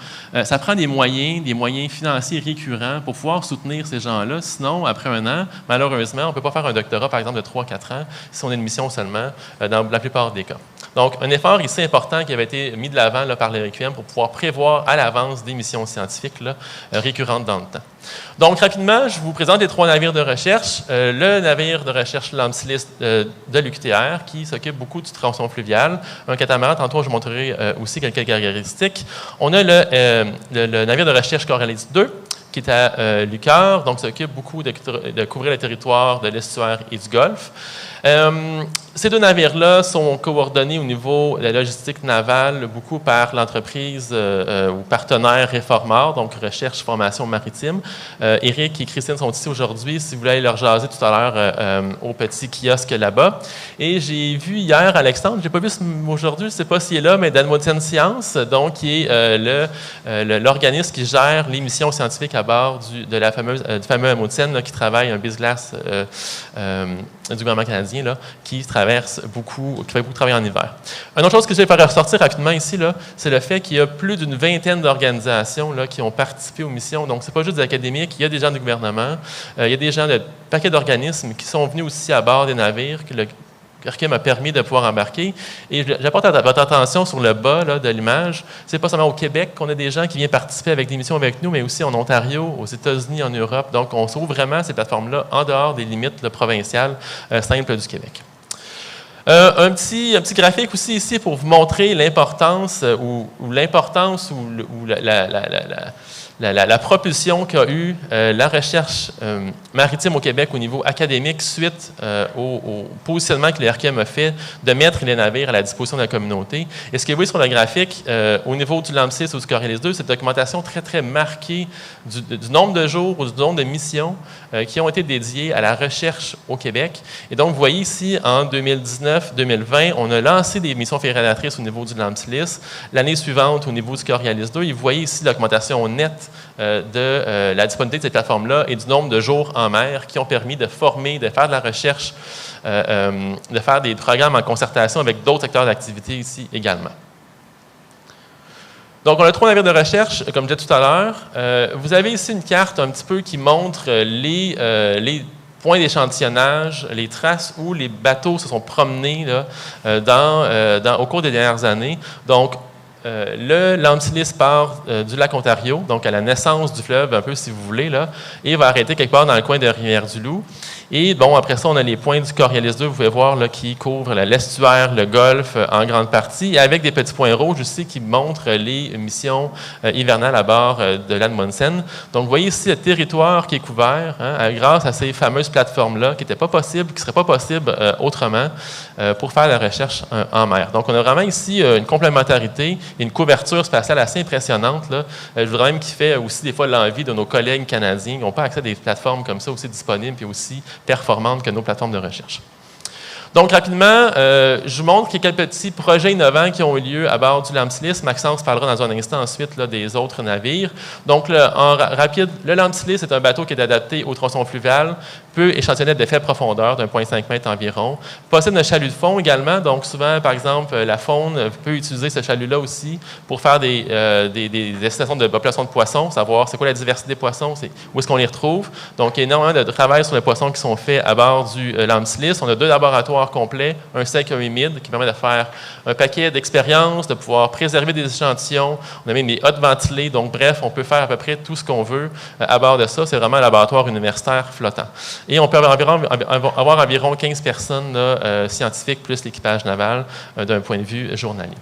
Speaker 1: Ça prend des moyens financiers récurrents pour pouvoir soutenir ces gens-là. Sinon, après un an, malheureusement, on ne peut pas faire un doctorat, par exemple, de 3, 4 ans si on a une mission seulement, dans la plupart des cas. Donc, un effort ici important qui avait été mis de l'avant par le RQM pour pouvoir prévoir à l'avance des missions scientifiques récurrentes dans le temps. Donc, rapidement, je vous présente les 3 navires de recherche. Le navire de recherche Lamsilis de l'UQTR, qui s'occupe beaucoup du tronçon fluvial. Un catamaran, tantôt je vous montrerai aussi quelques caractéristiques. On a le navire de recherche Coriolis 2, qui est à l'UQAR, donc s'occupe beaucoup de couvrir le territoire de l'estuaire et du Golfe. Ces 2 navires-là sont coordonnés au niveau de la logistique navale, beaucoup par l'entreprise ou partenaire Réformor, donc Recherche Formation Maritime. Éric et Christine sont ici aujourd'hui, si vous voulez aller leur jaser tout à l'heure au petit kiosque là-bas. Et j'ai vu hier Alexandre, je n'ai pas vu aujourd'hui, je ne sais pas s'il est là, mais d'Amundsen Science, donc qui est l'organisme qui gère les missions scientifiques à bord du fameux Amundsen là, qui travaille un brise-glace du gouvernement canadien là, qui fait beaucoup de travail en hiver. Une autre chose que je vais faire ressortir rapidement ici, là, c'est le fait qu'il y a plus d'une vingtaine d'organisations là, qui ont participé aux missions. Donc, ce n'est pas juste des académiques, il y a des gens du gouvernement, il y a des gens de paquet d'organismes qui sont venus aussi à bord des navires que le RQM a permis de pouvoir embarquer. Et j'apporte votre attention sur le bas là, de l'image. Ce n'est pas seulement au Québec qu'on a des gens qui viennent participer avec des missions avec nous, mais aussi en Ontario, aux États-Unis, en Europe. Donc, on trouve vraiment ces plateformes-là en dehors des limites là, provinciales simples du Québec. Un petit graphique aussi ici pour vous montrer l'importance la propulsion qu'a eue la recherche maritime au Québec au niveau académique suite au positionnement que le RQM a fait de mettre les navires à la disposition de la communauté. Et ce que vous voyez sur le graphique, au niveau du LAM6 ou du Coriolis 2, c'est une documentation très, très marquée du nombre de jours ou du nombre de missions qui ont été dédiées à la recherche au Québec. Et donc, vous voyez ici, en 2019-2020, on a lancé des missions fédératrices au niveau du LAM-SLIS. L'année suivante, au niveau du Coriolis 2, et vous voyez ici l'augmentation nette de la disponibilité de cette plateforme-là et du nombre de jours en mer qui ont permis de former, de faire de la recherche, de faire des programmes en concertation avec d'autres secteurs d'activité ici également. Donc, on a 3 navires de recherche, comme je disais tout à l'heure. Vous avez ici une carte un petit peu qui montre les points d'échantillonnage, les traces où les bateaux se sont promenés là, au cours des dernières années. Donc, le Lantilis part du lac Ontario, donc à la naissance du fleuve, un peu si vous voulez, là, et va arrêter quelque part dans le coin de Rivière-du-Loup. Et bon, après ça, on a les points du Coriolis 2, vous pouvez voir, là, qui couvrent l'estuaire, le golfe en grande partie, et avec des petits points rouges aussi qui montrent les missions hivernales à bord de l'Amundsen. Donc, vous voyez ici le territoire qui est couvert grâce à ces fameuses plateformes-là qui n'étaient pas possibles, qui ne seraient pas possibles autrement pour faire la recherche en mer. Donc, on a vraiment ici une complémentarité et une couverture spatiale assez impressionnante. Là. Je voudrais même qui fait aussi des fois l'envie de nos collègues canadiens qui n'ont pas accès à des plateformes comme ça aussi disponibles et aussi performantes que nos plateformes de recherche. Donc, rapidement, je vous montre quelques petits projets innovants qui ont eu lieu à bord du LAM-SLIS. Maxence parlera dans un instant ensuite là, des autres navires. Donc, en rapide, le LAM-SLIS est un bateau qui est adapté au tronçon fluvial, peut échantillonner de faible profondeur, d'1,5 m environ. Possède un chalut de fond également. Donc, souvent, par exemple, la faune peut utiliser ce chalut-là aussi pour faire des estimations de population de poissons, savoir c'est quoi la diversité des poissons, où est-ce qu'on les retrouve. Donc, il y a énormément de travail sur les poissons qui sont faits à bord du LAM-SLIS. On a 2 laboratoires complets, un sec et un humide, qui permet de faire un paquet d'expériences, de pouvoir préserver des échantillons. On a même des hottes ventilées. Donc, bref, on peut faire à peu près tout ce qu'on veut à bord de ça. C'est vraiment un laboratoire universitaire flottant. Et on peut avoir environ 15 personnes là, scientifiques plus l'équipage naval d'un point de vue journalier.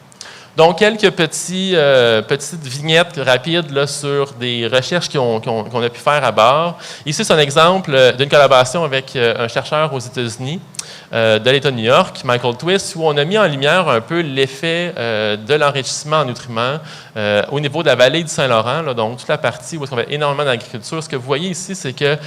Speaker 1: Donc, quelques petites vignettes rapides là, sur des recherches qu'on a pu faire à bord. Ici, c'est un exemple d'une collaboration avec un chercheur aux États-Unis de l'État de New York, Michael Twist, où on a mis en lumière un peu l'effet de l'enrichissement en nutriments au niveau de la vallée du Saint-Laurent, là, donc toute la partie où on fait énormément d'agriculture. Ce que vous voyez ici, c'est que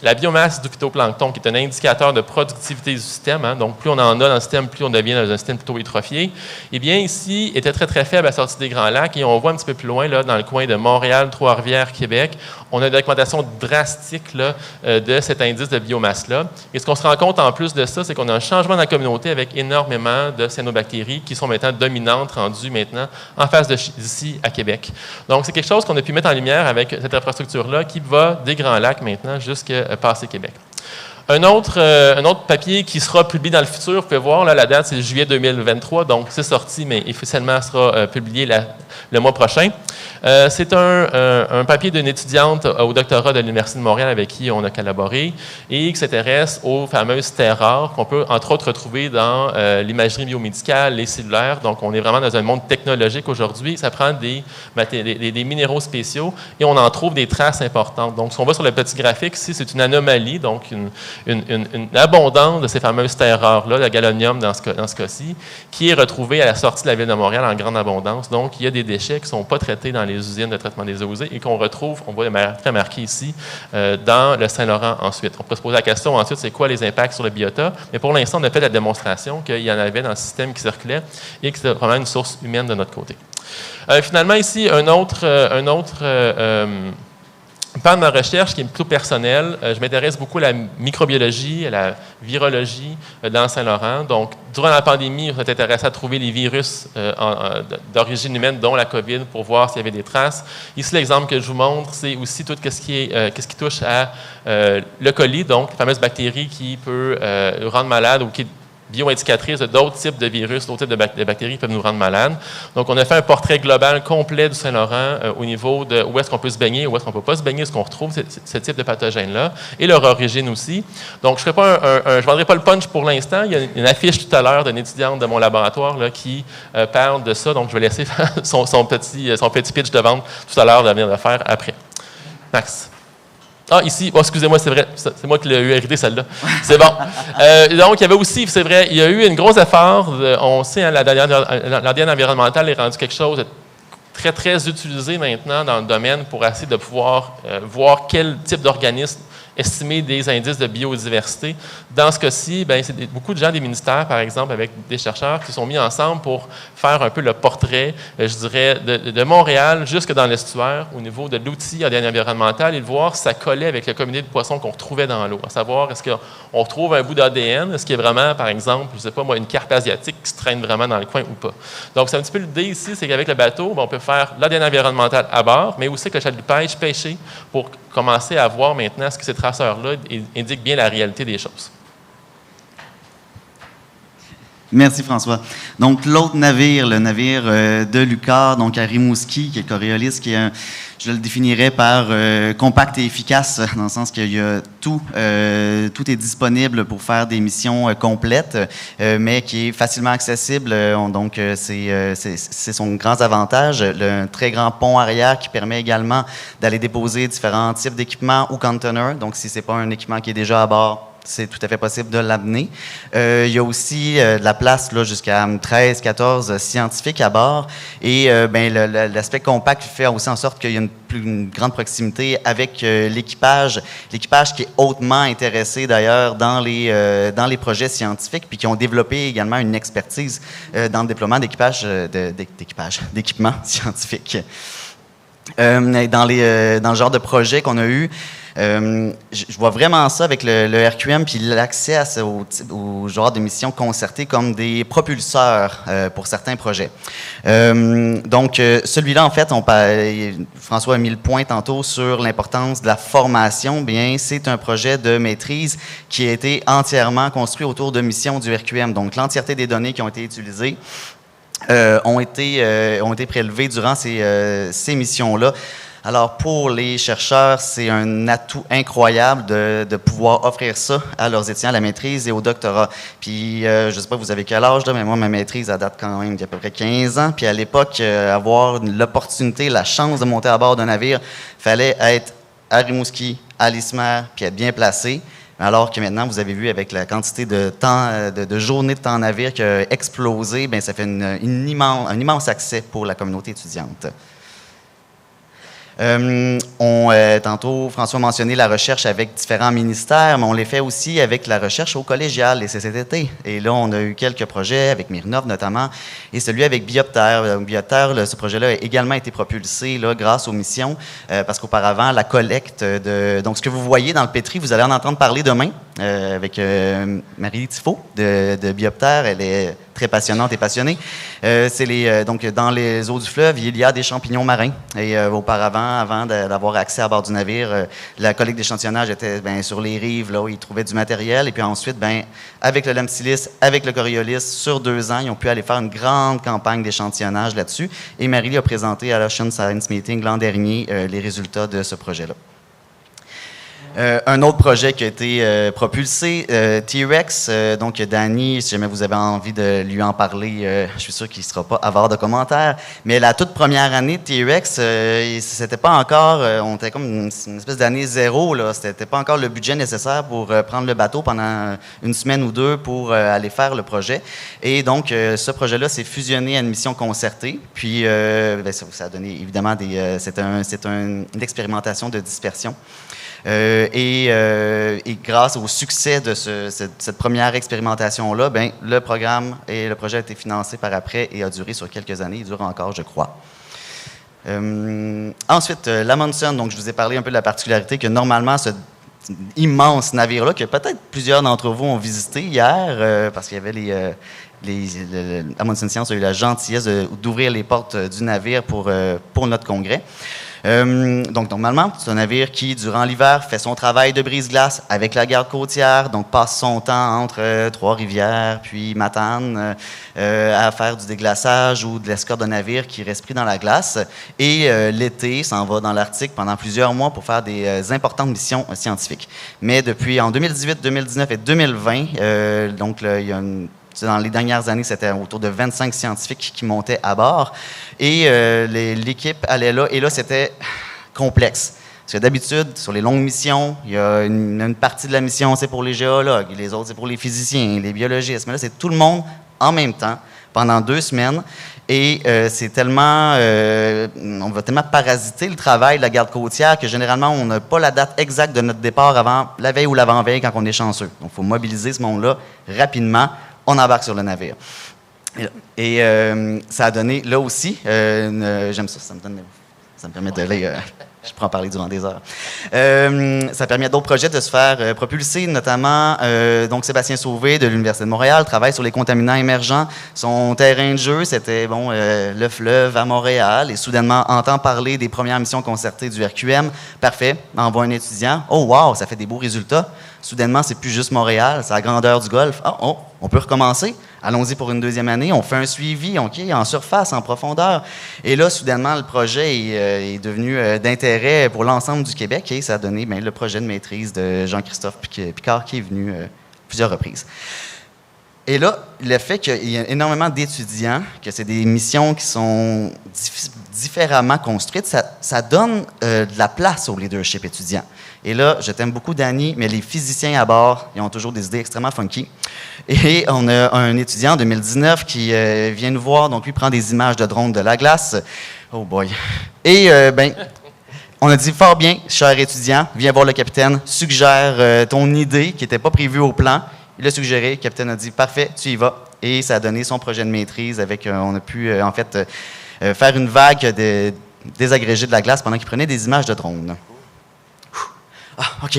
Speaker 1: la biomasse du phytoplancton, qui est un indicateur de productivité du système, donc plus on en a dans le système, plus on devient dans un système plutôt eutrophié, eh bien ici, était très, très faible à la sortie des Grands Lacs. Et on voit un petit peu plus loin, là, dans le coin de Montréal, Trois-Rivières, Québec, on a une augmentation drastique là, de cet indice de biomasse-là. Et ce qu'on se rend compte en plus de ça, c'est qu'on a un changement dans la communauté avec énormément de cyanobactéries qui sont maintenant dominantes, rendues maintenant en face d'ici à Québec. Donc, c'est quelque chose qu'on a pu mettre en lumière avec cette infrastructure-là qui va des Grands Lacs maintenant jusqu'à passer Québec. Un autre papier qui sera publié dans le futur, vous pouvez voir, là, la date c'est juillet 2023, donc c'est sorti, mais officiellement sera publié le mois prochain. C'est un papier d'une étudiante au doctorat de l'Université de Montréal avec qui on a collaboré et qui s'intéresse aux fameuses terres rares qu'on peut entre autres retrouver dans l'imagerie biomédicale, les cellulaires. Donc, on est vraiment dans un monde technologique aujourd'hui. Ça prend des minéraux spéciaux et on en trouve des traces importantes. Donc, ce qu'on voit sur le petit graphique ici, c'est une anomalie, donc une abondance de ces fameuses terres rares-là, le galonium dans ce cas-ci, qui est retrouvé à la sortie de la ville de Montréal en grande abondance. Donc, il y a des déchets qui ne sont pas traités dans les usines de traitement des eaux usées et qu'on retrouve, on voit très marqué ici, dans le Saint-Laurent ensuite. On peut se poser la question ensuite, c'est quoi les impacts sur le biota? Mais pour l'instant, on a fait la démonstration qu'il y en avait dans le système qui circulait et que c'était vraiment une source humaine de notre côté. Finalement, ici, un autre pan de ma recherche qui est plutôt personnel, je m'intéresse beaucoup à la microbiologie, à la virologie dans Saint-Laurent. Donc, durant la pandémie, on s'est intéressé à trouver les virus d'origine humaine, dont la COVID, pour voir s'il y avait des traces. Ici, l'exemple que je vous montre, c'est aussi tout ce qui touche à le coli, donc la fameuse bactérie qui peut nous rendre malade ou qui est bio-indicatrice de d'autres types de virus, d'autres types de bactéries qui peuvent nous rendre malades. Donc, on a fait un portrait global complet du Saint-Laurent au niveau de où est-ce qu'on peut se baigner, où est-ce qu'on ne peut pas se baigner, ce qu'on retrouve ce type de pathogènes-là, et leur origine aussi. Donc, je ne vendrai pas le punch pour l'instant. Il y a une affiche tout à l'heure d'une étudiante de mon laboratoire là, qui parle de ça. Donc, je vais laisser son petit pitch de vente tout à l'heure de venir le faire après. Max. Ah, ici, oh, excusez-moi, c'est vrai, c'est moi qui l'ai eu hérité, celle-là. C'est bon. Donc, il y avait aussi, c'est vrai, il y a eu un gros effort. On sait, hein, l'ADN environnemental est rendu quelque chose de très, très utilisé maintenant dans le domaine pour essayer de pouvoir voir quel type d'organisme estimer des indices de biodiversité. Dans ce cas-ci, c'est beaucoup de gens des ministères, par exemple, avec des chercheurs qui sont mis ensemble pour faire un peu le portrait, je dirais, de Montréal jusque dans l'estuaire au niveau de l'outil ADN environnemental et de voir si ça collait avec le communauté de poissons qu'on retrouvait dans l'eau. À savoir, est-ce qu'on retrouve un bout d'ADN? Est-ce qu'il y a vraiment, par exemple, je ne sais pas moi, une carpe asiatique qui se traîne vraiment dans le coin ou pas? Donc, c'est un petit peu l'idée ici, c'est qu'avec le bateau, on peut faire l'ADN environnemental à bord, mais aussi avec le chalutage pêcher pour commencer à voir maintenant ce que ces traceurs-là indiquent bien la réalité des choses.
Speaker 4: Merci, François. Donc, l'autre navire, le navire de Lucar, donc à Rimouski, qui est le Coriolis, qui est je le définirais par compact et efficace, dans le sens qu'il y a tout est disponible pour faire des missions complètes, mais qui est facilement accessible. Donc, c'est son grand avantage. Un très grand pont arrière qui permet également d'aller déposer différents types d'équipements ou containers. Donc, si ce n'est pas un équipement qui est déjà à bord, c'est tout à fait possible de l'amener. Il y a aussi de la place là, jusqu'à 13, 14 scientifiques à bord. Et l'aspect compact fait aussi en sorte qu'il y a une grande proximité avec l'équipage. L'équipage qui est hautement intéressé d'ailleurs dans les projets scientifiques, puis qui ont développé également une expertise dans le déploiement d'équipements scientifiques. Dans le genre de projet qu'on a eu, je vois vraiment ça avec le RQM puis l'accès au genre de missions concertées comme des propulseurs pour certains projets. Donc, celui-là, en fait, François a mis le point tantôt sur l'importance de la formation. Bien, c'est un projet de maîtrise qui a été entièrement construit autour de missions du RQM. Donc, l'entièreté des données qui ont été utilisées ont été prélevées durant ces missions-là. Alors, pour les chercheurs, c'est un atout incroyable de pouvoir offrir ça à leurs étudiants à la maîtrise et au doctorat. Puis, je ne sais pas, vous avez quel âge, là, mais moi, ma maîtrise, elle date quand même d'à peu près 15 ans. Puis, à l'époque, avoir l'opportunité, la chance de monter à bord d'un navire, il fallait être à Rimouski, à l'Ismer, puis être bien placé. Alors que maintenant, vous avez vu avec la quantité de temps, de journées de temps en navire qui a explosé, bien, ça fait un immense accès pour la communauté étudiante. Tantôt, François a mentionné la recherche avec différents ministères, mais on les fait aussi avec la recherche au collégial, les CCTT. Et là, on a eu quelques projets avec Mirinov notamment, et celui avec Bioptère. Bioptère, ce projet-là a également été propulsé là, grâce aux missions, parce qu'auparavant, la collecte donc ce que vous voyez dans le pétri, vous allez en entendre parler demain avec Marie Tifo de Bioptère. Elle est très passionnante et passionnée. Donc, dans les eaux du fleuve, il y a des champignons marins. Et auparavant, avant d'avoir accès à bord du navire, la collecte d'échantillonnage était sur les rives, là où ils trouvaient du matériel. Et puis ensuite, avec le Lampsilis, avec le Coriolis, sur 2 ans, ils ont pu aller faire une grande campagne d'échantillonnage là-dessus. Et Marie a présenté à l'Ocean Science Meeting l'an dernier les résultats de ce projet-là. Un autre projet qui a été propulsé, T-Rex, donc Danny, si jamais vous avez envie de lui en parler, je suis sûr qu'il ne sera pas avare de commentaires, mais la toute première année de T-Rex, c'était pas encore, on était comme une espèce d'année zéro, là, c'était pas encore le budget nécessaire pour prendre le bateau pendant une semaine ou deux pour aller faire le projet, et donc ce projet-là s'est fusionné à une mission concertée, puis ça a donné évidemment c'est une expérimentation de dispersion. Et grâce au succès de cette première expérimentation-là, le programme et le projet a été financé par après et a duré sur quelques années. Il dure encore, je crois. Ensuite, l'Amundsen, donc je vous ai parlé un peu de la particularité que normalement, ce immense navire-là, que peut-être plusieurs d'entre vous ont visité hier, parce qu'il y avait Amundsen Science a eu la gentillesse d'ouvrir les portes du navire pour notre congrès. Donc, normalement, c'est un navire qui, durant l'hiver, fait son travail de brise-glace avec la garde côtière, donc passe son temps entre Trois-Rivières puis Matane à faire du déglaçage ou de l'escorte de navire qui reste pris dans la glace. Et l'été, s'en va dans l'Arctique pendant plusieurs mois pour faire des importantes missions scientifiques. Mais depuis en 2018, 2019 et 2020, donc là, il y a dans les dernières années, c'était autour de 25 scientifiques qui montaient à bord. Et l'équipe allait là. Et là, c'était complexe. Parce que d'habitude, sur les longues missions, il y a une partie de la mission, c'est pour les géologues. Les autres, c'est pour les physiciens, les biologistes. Mais là, c'est tout le monde en même temps, pendant 2 semaines. Et c'est tellement... on va tellement parasiter le travail de la garde côtière que généralement, on n'a pas la date exacte de notre départ avant la veille ou l'avant-veille quand on est chanceux. Donc, il faut mobiliser ce monde-là rapidement. On embarque sur le navire. Et ça a donné, là aussi, j'aime ça, ça me permet d'aller, je pourrais en parler durant des heures. Ça permet à d'autres projets de se faire propulser, notamment, donc Sébastien Sauvé de l'Université de Montréal travaille sur les contaminants émergents. Son terrain de jeu, c'était le fleuve à Montréal, et soudainement entend parler des premières missions concertées du RQM. Parfait, envoie un étudiant. Oh wow, ça fait des beaux résultats. Soudainement, c'est plus juste Montréal, c'est la grandeur du Golfe. On peut recommencer. Allons-y pour une 2e année. On fait un suivi, en surface, en profondeur. Et là, soudainement, le projet est devenu d'intérêt pour l'ensemble du Québec et ça a donné le projet de maîtrise de Jean-Christophe Picard qui est venu plusieurs reprises. Et là, le fait qu'il y a énormément d'étudiants, que c'est des missions qui sont différemment construites, ça donne de la place au leadership étudiant. Et là, je t'aime beaucoup, Danny, mais les physiciens à bord, ils ont toujours des idées extrêmement funky. Et on a un étudiant en 2019 qui vient nous voir, donc lui prend des images de drones de la glace. Oh boy! Et on a dit fort bien, cher étudiant, viens voir le capitaine, suggère ton idée qui n'était pas prévue au plan. Il a suggéré, le capitaine a dit parfait, tu y vas. Et ça a donné son projet de maîtrise avec, on a pu en fait faire une vague désagrégée de la glace pendant qu'il prenait des images de drones. OK.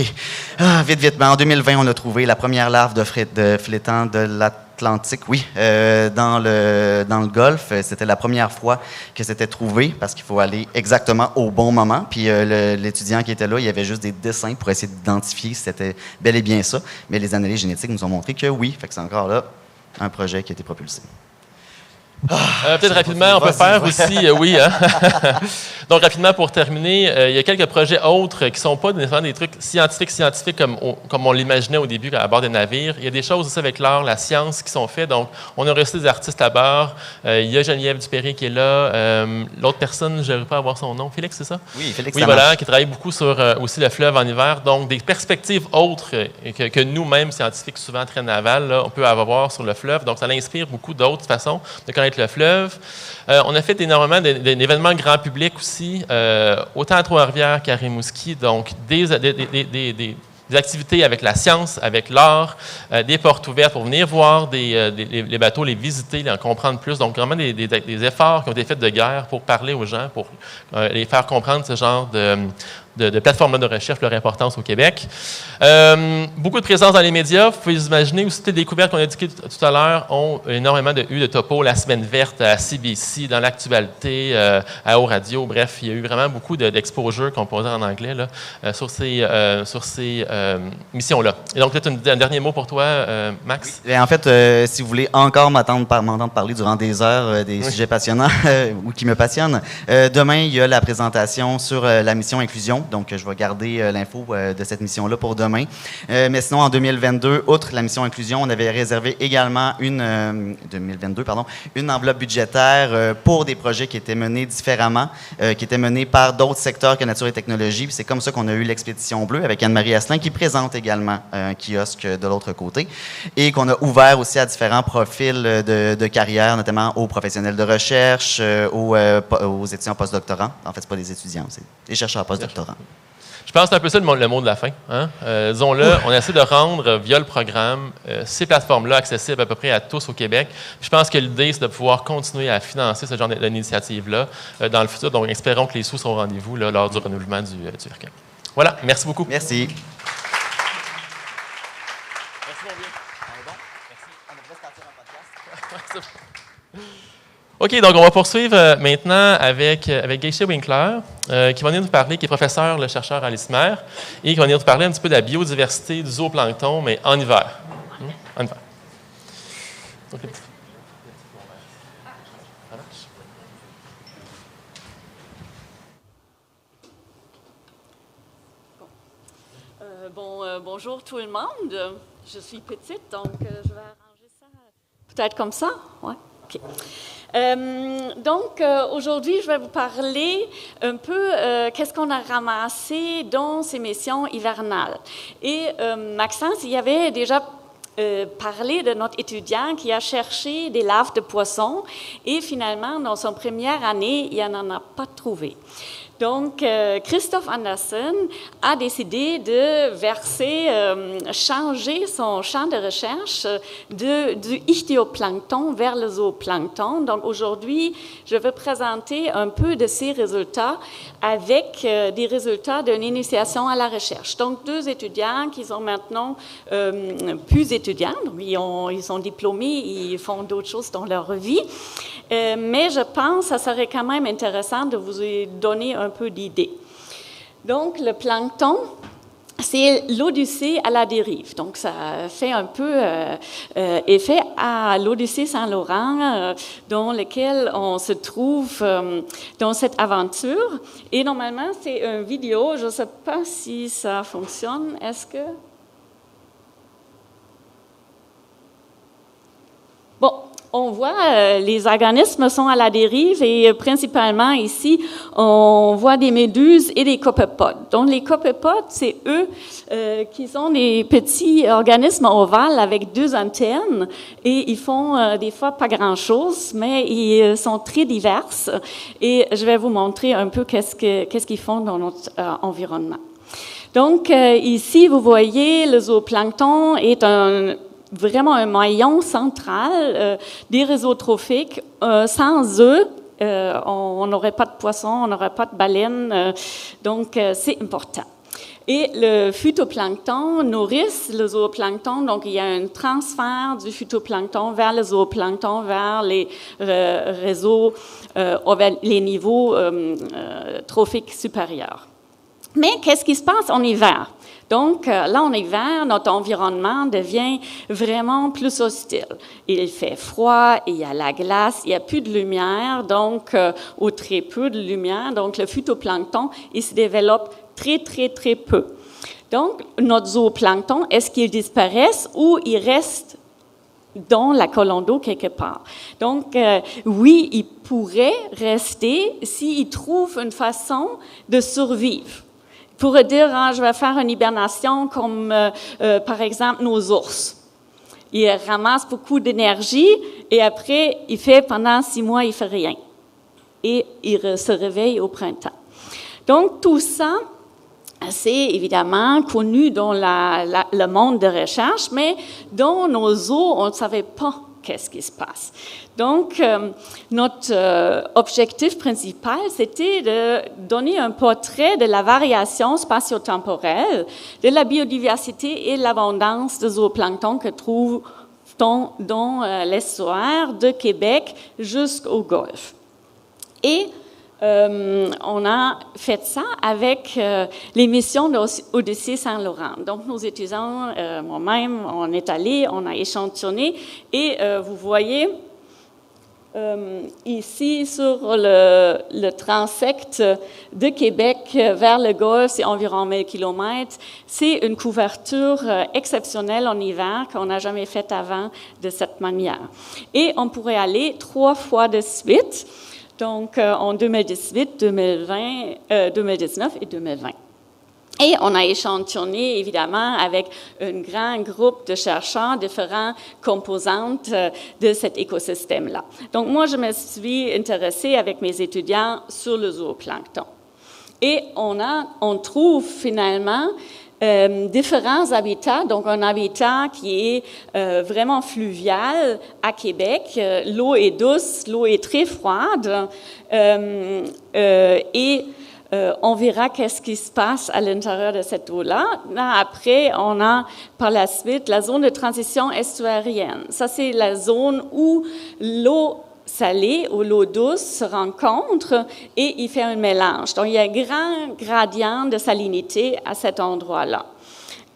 Speaker 4: Vite. En 2020, on a trouvé la première larve de flétan de l'Atlantique, dans le Golfe. C'était la première fois que c'était trouvé parce qu'il faut aller exactement au bon moment. Puis l'étudiant qui était là, il y avait juste des dessins pour essayer d'identifier si c'était bel et bien ça. Mais les analyses génétiques nous ont montré que oui. Fait que c'est encore là un projet qui a été propulsé.
Speaker 1: Peut-être rapidement, on peut faire aussi, Donc, rapidement, pour terminer, il y a quelques projets autres qui ne sont pas nécessairement des trucs scientifiques comme on l'imaginait au début à bord des navires. Il y a des choses aussi avec l'art, la science qui sont faites. Donc, on a reçu des artistes à bord. Il y a Geneviève Dupéré qui est là. L'autre personne, je n'arrive pas à voir son nom. Félix, c'est ça?
Speaker 4: Oui, Félix.
Speaker 1: Oui, voilà, qui travaille beaucoup sur aussi le fleuve en hiver. Donc, des perspectives autres que nous-mêmes, scientifiques, souvent très navals, là, on peut avoir sur le fleuve. Donc, ça inspire beaucoup d'autres façons de connaître le fleuve. On a fait énormément d'événements grand public aussi, autant à Trois-Rivières qu'à Rimouski, donc des activités avec la science, avec l'art, des portes ouvertes pour venir voir les bateaux, les visiter, en comprendre plus. Donc, vraiment des efforts qui ont été faits de guerre pour parler aux gens, pour les faire comprendre ce genre de plateforme de recherche, leur importance au Québec. Beaucoup de présence dans les médias. Vous pouvez vous imaginer aussi, les découvertes qu'on a dit tout à l'heure ont énormément de topo, la semaine verte à CBC, dans l'actualité, à O-Radio. Bref, il y a eu vraiment beaucoup d'exposure, qu'on peut dire en anglais, là, sur ces missions-là. Et donc, peut-être un dernier mot pour toi, Max?
Speaker 4: En fait, si vous voulez encore m'entendre parler durant des heures des sujets passionnants ou qui me passionnent, demain, il y a la présentation sur la mission Inclusion. Donc, je vais garder l'info de cette mission-là pour demain. Mais sinon, en 2022, outre la mission Inclusion, on avait réservé également une enveloppe budgétaire pour des projets qui étaient menés différemment, qui étaient menés par d'autres secteurs que Nature et Technologie. Puis c'est comme ça qu'on a eu l'Expédition Bleue avec Anne-Marie Asselin qui présente également un kiosque de l'autre côté et qu'on a ouvert aussi à différents profils de carrière, notamment aux professionnels de recherche, aux étudiants postdoctorants. En fait, c'est pas des étudiants, c'est des chercheurs postdoctorants.
Speaker 1: Je pense que c'est un peu ça le mot de la fin. Hein? Disons-le, on essaie de rendre, via le programme, ces plateformes-là accessibles à peu près à tous au Québec. Je pense que l'idée, c'est de pouvoir continuer à financer ce genre d'initiative-là dans le futur. Donc, espérons que les sous seront au rendez-vous là, lors du renouvellement du RQM. Voilà, merci beaucoup.
Speaker 4: Merci.
Speaker 1: OK, donc on va poursuivre maintenant avec Geisha Winkler, qui va venir nous parler, qui est professeur, le chercheur à l'ISMER, et qui va venir nous parler un petit peu de la biodiversité du zooplancton, mais en hiver. En hiver. Donc,
Speaker 5: bonjour tout le monde. Je suis petite, donc je vais arranger ça peut-être comme ça. Ouais. OK. Aujourd'hui, je vais vous parler un peu qu'est-ce qu'on a ramassé dans ces missions hivernales. Et Maxence, il y avait déjà parlé de notre étudiant qui a cherché des larves de poissons et finalement, dans son première année, il n'en a pas trouvé. Donc, Christophe Andersen a décidé de changer son champ de recherche du ichthyoplancton vers le zooplancton. Donc, aujourd'hui, je vais présenter un peu de ces résultats avec des résultats d'une initiation à la recherche. Donc, 2 étudiants qui sont maintenant plus étudiants, donc ils sont diplômés, ils font d'autres choses dans leur vie. Mais je pense que ça serait quand même intéressant de vous donner un peu d'idées. Donc, le plancton, c'est l'Odyssée à la dérive. Donc, ça fait un peu effet à l'Odyssée Saint-Laurent, dans lequel on se trouve dans cette aventure. Et normalement, c'est une vidéo. Je ne sais pas si ça fonctionne. Est-ce que... Bon. On voit les organismes sont à la dérive et principalement ici, on voit des méduses et des copépodes. Donc, les copépodes, c'est eux qui sont des petits organismes ovales avec 2 antennes et ils font des fois pas grand-chose, mais ils sont très divers et je vais vous montrer un peu qu'est-ce qu'ils font dans notre environnement. Donc, ici, vous voyez, le zooplancton est vraiment un maillon central des réseaux trophiques. Sans eux, on n'aurait pas de poissons, on n'aurait pas de baleines, donc c'est important. Et le phytoplancton nourrit le zooplancton, donc il y a un transfert du phytoplancton vers le zooplancton, vers les réseaux, les niveaux trophiques supérieurs. Mais qu'est-ce qui se passe en hiver? Donc, là, en hiver, notre environnement devient vraiment plus hostile. Il fait froid, il y a la glace, il n'y a plus de lumière, donc, ou très peu de lumière. Donc, le phytoplancton, il se développe très, très, très peu. Donc, notre zooplancton, est-ce qu'il disparaît ou il reste dans la colonne d'eau quelque part? Donc, oui, il pourrait rester s'il trouve une façon de survivre. Pourrait dire, je vais faire une hibernation comme, par exemple, nos ours. Ils ramassent beaucoup d'énergie et après, pendant 6 mois, il ne fait rien. Et il se réveille au printemps. Donc, tout ça, c'est évidemment connu dans le monde de recherche, mais dans nos zoos, on ne savait pas qu'est-ce qui se passe. Donc, notre objectif principal, c'était de donner un portrait de la variation spatio-temporelle, de la biodiversité et l'abondance de zooplancton que trouve-t-on dans l'estuaire de Québec jusqu'au Golfe. Et on a fait ça avec les missions d'Odyssée Saint-Laurent. Donc, nos étudiants, moi-même, on est allés, on a échantillonné et vous voyez ici sur le transect de Québec vers le Golfe, c'est environ 1000 km. C'est une couverture exceptionnelle en hiver qu'on n'a jamais faite avant de cette manière. Et on pourrait aller 3 fois de suite. Donc, en 2018, 2019 et 2020. Et on a échantillonné, évidemment, avec un grand groupe de chercheurs, différentes composantes de cet écosystème-là. Donc, moi, je me suis intéressée avec mes étudiants sur le zooplancton. Et on trouve finalement différents habitats, donc un habitat qui est vraiment fluvial à Québec. L'eau est douce, l'eau est très froide et on verra qu'est-ce qui se passe à l'intérieur de cette eau-là. Là, après, on a par la suite la zone de transition estuarienne. Ça, c'est la zone où l'eau salée ou l'eau douce se rencontrent et il fait un mélange. Donc, il y a un grand gradient de salinité à cet endroit-là.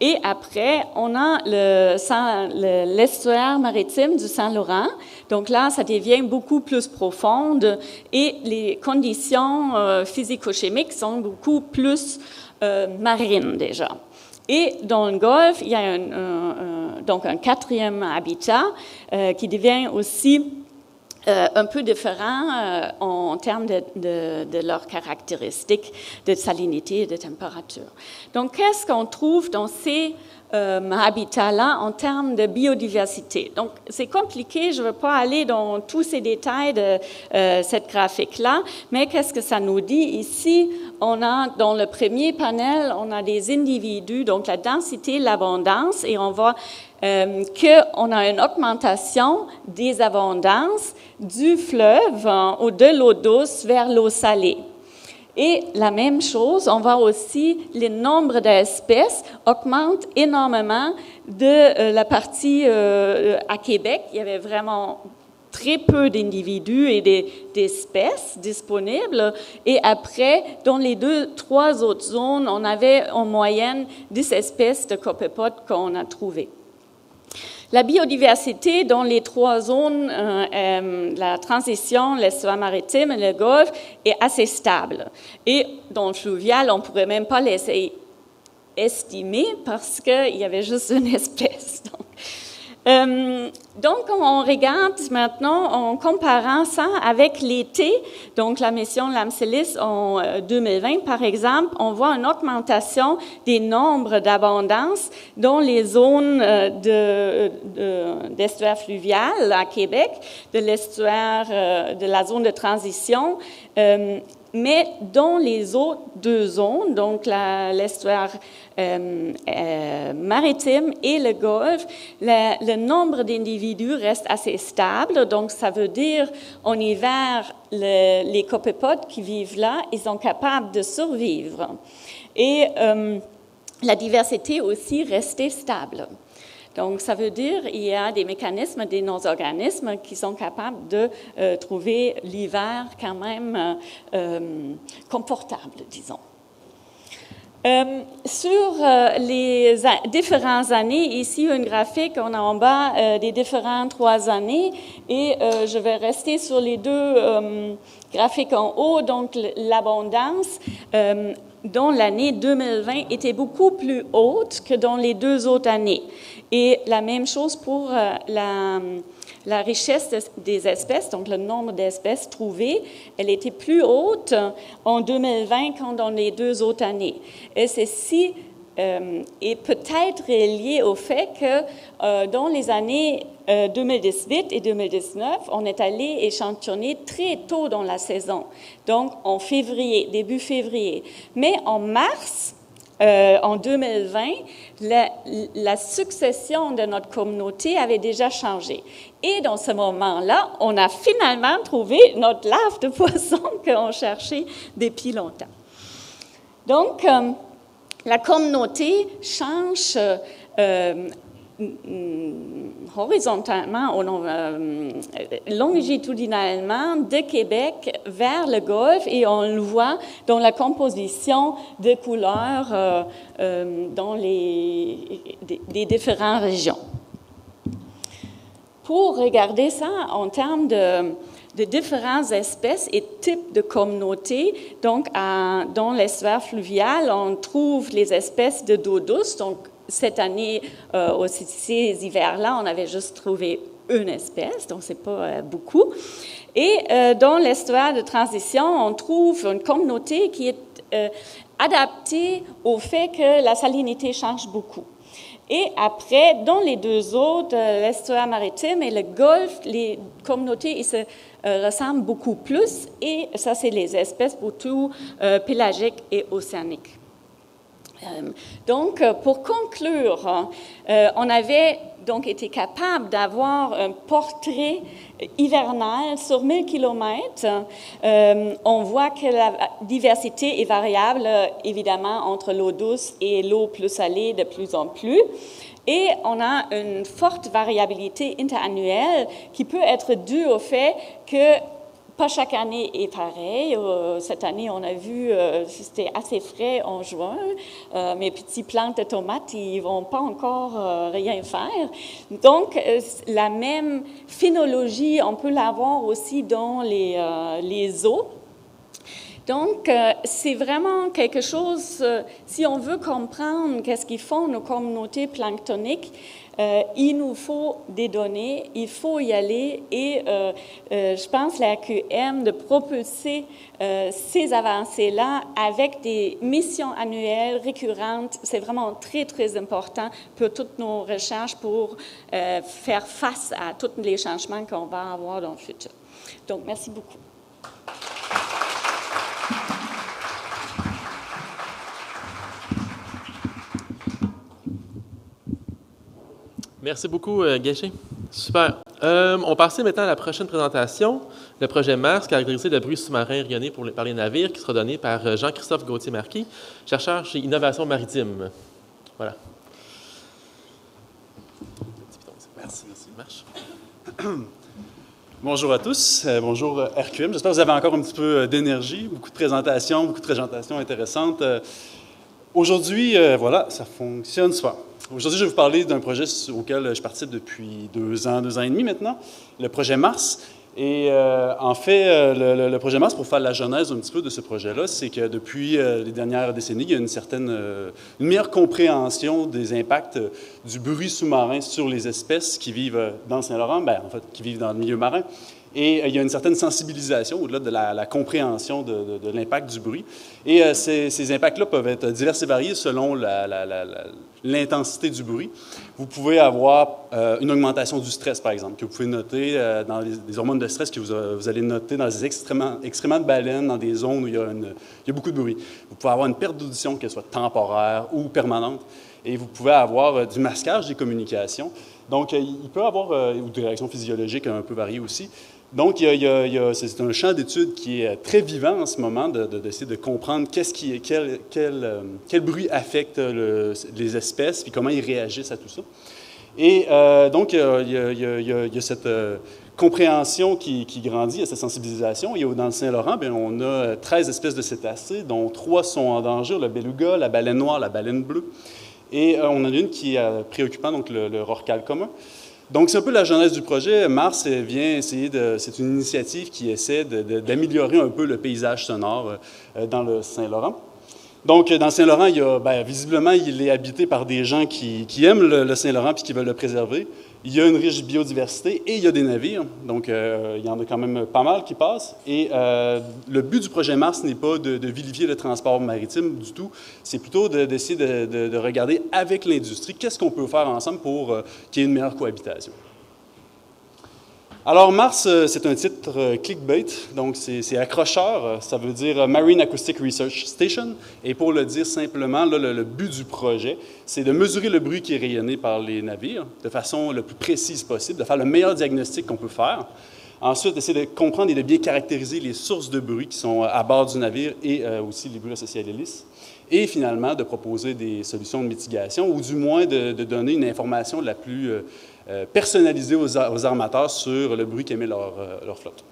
Speaker 5: Et après, on a l'estuaire maritime du Saint-Laurent. Donc là, ça devient beaucoup plus profonde et les conditions physico-chimiques sont beaucoup plus marines déjà. Et dans le Golfe, il y a donc un quatrième habitat qui devient aussi un peu différent en termes de leurs caractéristiques de salinité et de température. Donc, qu'est-ce qu'on trouve dans ces habitats-là en termes de biodiversité? Donc, c'est compliqué, je ne veux pas aller dans tous ces détails de cette graphique-là, mais qu'est-ce que ça nous dit ici? On a, dans le premier panel, on a des individus, donc la densité, l'abondance, et on voit qu'on a une augmentation des abondances du fleuve ou de l'eau douce vers l'eau salée. Et la même chose, on voit aussi le nombre d'espèces augmente énormément de la partie à Québec. Il y avait vraiment très peu d'individus et d'espèces disponibles. Et après, dans les 2-3 autres zones, on avait en moyenne 10 espèces de copépodes qu'on a trouvées. La biodiversité dans les 3 zones, la transition, l'estuaire maritime et le Golfe, est assez stable. Et dans le fluvial, on ne pourrait même pas laisser estimer parce qu'il y avait juste une espèce. Donc, on regarde maintenant en comparant ça avec l'été, donc la mission LAMCELIS en 2020, par exemple, on voit une augmentation des nombres d'abondance dans les zones d'estuaire fluvial à Québec, de l'estuaire de la zone de transition, mais dans les autres 2 zones, donc l'estuaire maritime et le Golfe, le nombre d'individus reste assez stable. Donc, ça veut dire, en hiver, les copépodes qui vivent là, ils sont capables de survivre. Et la diversité aussi restait stable. Donc, ça veut dire qu'il y a des mécanismes, des non-organismes qui sont capables de trouver l'hiver quand même confortable, disons. Sur les différentes années, ici, une graphique, on a en bas des différentes 3 années, et je vais rester sur les 2 graphiques en haut, donc l'abondance dans l'année 2020 était beaucoup plus haute que dans les 2 autres années. Et la même chose pour la richesse des espèces, donc le nombre d'espèces trouvées, elle était plus haute en 2020 qu'en dans les 2 autres années. Et ceci est peut-être lié au fait que dans les années 2018 et 2019, on est allé échantillonner très tôt dans la saison, donc en février, début février. Mais en mars, en 2020, la succession de notre communauté avait déjà changé. Et dans ce moment-là, on a finalement trouvé notre larve de poisson qu'on cherchait depuis longtemps. Donc, la communauté change horizontalement, longitudinalement de Québec vers le Golfe, et on le voit dans la composition de couleurs dans des différentes régions. Pour regarder ça en termes de différentes espèces et types de communautés, donc dans l'estuaire fluvial, on trouve les espèces de d'eau douce. Donc, cette année, aussi ces hivers-là, on avait juste trouvé une espèce, donc c'est pas beaucoup. Et dans l'estuaire de transition, on trouve une communauté qui est adaptée au fait que la salinité change beaucoup. Et après, dans les deux autres, l'estuaire maritime et le golfe, les communautés ils se ressemblent beaucoup plus. Et ça, c'est les espèces plutôt pélagiques et océaniques. Donc, pour conclure, on avait donc été capable d'avoir un portrait hivernal sur 1000 km. On voit que la diversité est variable, évidemment, entre l'eau douce et l'eau plus salée de plus en plus. Et on a une forte variabilité interannuelle qui peut être due au fait que pas chaque année est pareil. Cette année, on a vu, c'était assez frais en juin. Mes petits plantes de tomates, ils ne vont pas encore rien faire. Donc, la même phénologie, on peut l'avoir aussi dans les eaux. Donc, c'est vraiment quelque chose, si on veut comprendre qu'est-ce qu'ils font nos communautés planctoniques, il nous faut des données, il faut y aller et je pense la QM de propulser ces avancées-là avec des missions annuelles récurrentes, c'est vraiment très, très important pour toutes nos recherches pour faire face à tous les changements qu'on va avoir dans le futur. Donc, merci beaucoup.
Speaker 1: Merci beaucoup, Guéché. Super. On passe maintenant à la prochaine présentation, le projet Mars, caractérisé de bruit sous-marin rayonné par les navires, qui sera donné par Jean-Christophe Gauthier-Marquis, chercheur chez Innovation Maritime. Voilà.
Speaker 6: Merci.
Speaker 1: Marche.
Speaker 6: Bonjour à tous, bonjour RQM. J'espère que vous avez encore un petit peu d'énergie, beaucoup de présentations intéressantes. Aujourd'hui, voilà, ça fonctionne super. Aujourd'hui, je vais vous parler d'un projet auquel je participe depuis 2 ans et demi maintenant, le projet Mars. Et en fait, le projet Mars, pour faire la genèse un petit peu de ce projet-là, c'est que depuis les dernières décennies, il y a une meilleure compréhension des impacts du bruit sous-marin sur les espèces qui vivent dans le Saint-Laurent, en fait, qui vivent dans le milieu marin. Et il y a une certaine sensibilisation au-delà de la compréhension de l'impact du bruit. Et ces impacts-là peuvent être divers et variés selon l'intensité du bruit. Vous pouvez avoir une augmentation du stress, par exemple, que vous pouvez noter dans des hormones de stress que vous allez noter dans les excréments de baleines, dans des zones où il y a beaucoup de bruit. Vous pouvez avoir une perte d'audition, qu'elle soit temporaire ou permanente. Et vous pouvez avoir du masquage des communications. Donc, il peut y avoir, ou des réactions physiologiques un peu variées aussi. Donc, c'est un champ d'étude qui est très vivant en ce moment, d'essayer de comprendre quel bruit affecte les espèces, puis comment ils réagissent à tout ça. Et donc, il y a cette compréhension qui grandit, il y a cette sensibilisation. Et dans le Saint-Laurent, on a 13 espèces de cétacés, dont 3 sont en danger, le beluga, la baleine noire, la baleine bleue. Et on en a une qui est préoccupante, donc le rorqual commun. Donc, c'est un peu la genèse du projet. Mars vient essayer c'est une initiative qui essaie d'améliorer un peu le paysage sonore dans le Saint-Laurent. Donc, dans le Saint-Laurent, visiblement, il est habité par des gens qui aiment le Saint-Laurent et qui veulent le préserver. Il y a une riche biodiversité et il y a des navires. Donc, il y en a quand même pas mal qui passent. Et le but du projet Mars n'est pas de vilifier le transport maritime du tout. C'est plutôt d'essayer de regarder avec l'industrie qu'est-ce qu'on peut faire ensemble pour qu'il y ait une meilleure cohabitation. Alors, Mars, c'est un titre clickbait, donc c'est accrocheur, ça veut dire Marine Acoustic Research Station. Et pour le dire simplement, là, le but du projet, c'est de mesurer le bruit qui est rayonné par les navires de façon le plus précise possible, de faire le meilleur diagnostic qu'on peut faire. Ensuite, d'essayer de comprendre et de bien caractériser les sources de bruit qui sont à bord du navire et aussi les bruits associés à l'hélice. Et finalement, de proposer des solutions de mitigation ou du moins de donner une information la plus personnalisée aux armateurs sur le bruit qu'émet leur flotte.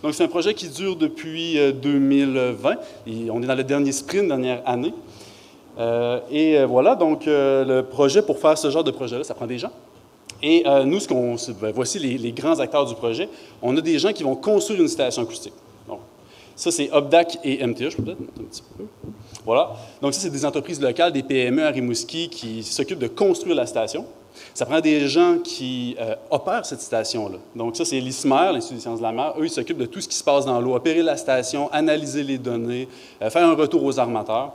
Speaker 6: Donc, c'est un projet qui dure depuis 2020. Et on est dans le dernier sprint, dernière année. Voilà, donc le projet, pour faire ce genre de projet-là, ça prend des gens. Et nous, voici les grands acteurs du projet. On a des gens qui vont construire une installation acoustique. Donc, ça, c'est OBDAC et MTA. Je peux peut-être mettre un petit peu. Voilà. Donc, ça, c'est des entreprises locales, des PME à Rimouski qui s'occupent de construire la station. Ça prend des gens qui opèrent cette station-là. Donc, ça, c'est l'ISMER, l'Institut des sciences de la mer. Eux, ils s'occupent de tout ce qui se passe dans l'eau, opérer la station, analyser les données, faire un retour aux armateurs.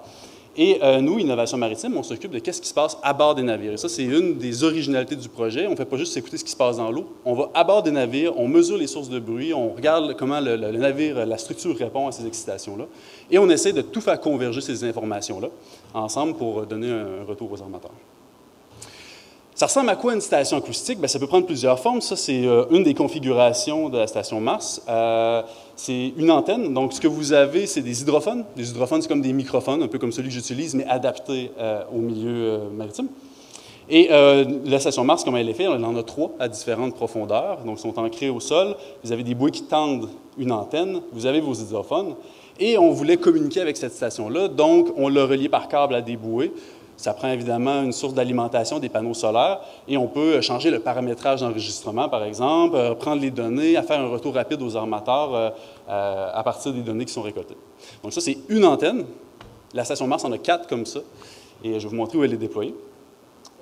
Speaker 6: Et nous, Innovation Maritime, on s'occupe de ce qui se passe à bord des navires. Et ça, c'est une des originalités du projet. On ne fait pas juste écouter ce qui se passe dans l'eau. On va à bord des navires, on mesure les sources de bruit, on regarde comment le navire, la structure répond à ces excitations-là. Et on essaie de tout faire converger ces informations-là ensemble pour donner un retour aux armateurs. Ça ressemble à quoi une station acoustique? Bien, ça peut prendre plusieurs formes. Ça, c'est une des configurations de la station Mars. C'est une antenne. Donc, ce que vous avez, c'est des hydrophones. Des hydrophones, c'est comme des microphones, un peu comme celui que j'utilise, mais adaptés au milieu maritime. Et la station Mars, comme elle est faite, elle en a 3 à différentes profondeurs. Donc, ils sont ancrés au sol. Vous avez des bouées qui tendent une antenne. Vous avez vos hydrophones. Et on voulait communiquer avec cette station-là. Donc, on l'a relié par câble à des bouées. Ça prend évidemment une source d'alimentation, des panneaux solaires, et on peut changer le paramétrage d'enregistrement, par exemple, prendre les données, faire un retour rapide aux armateurs à partir des données qui sont récoltées. Donc ça, c'est une antenne. La station Mars en a 4 comme ça, et je vais vous montrer où elle est déployée.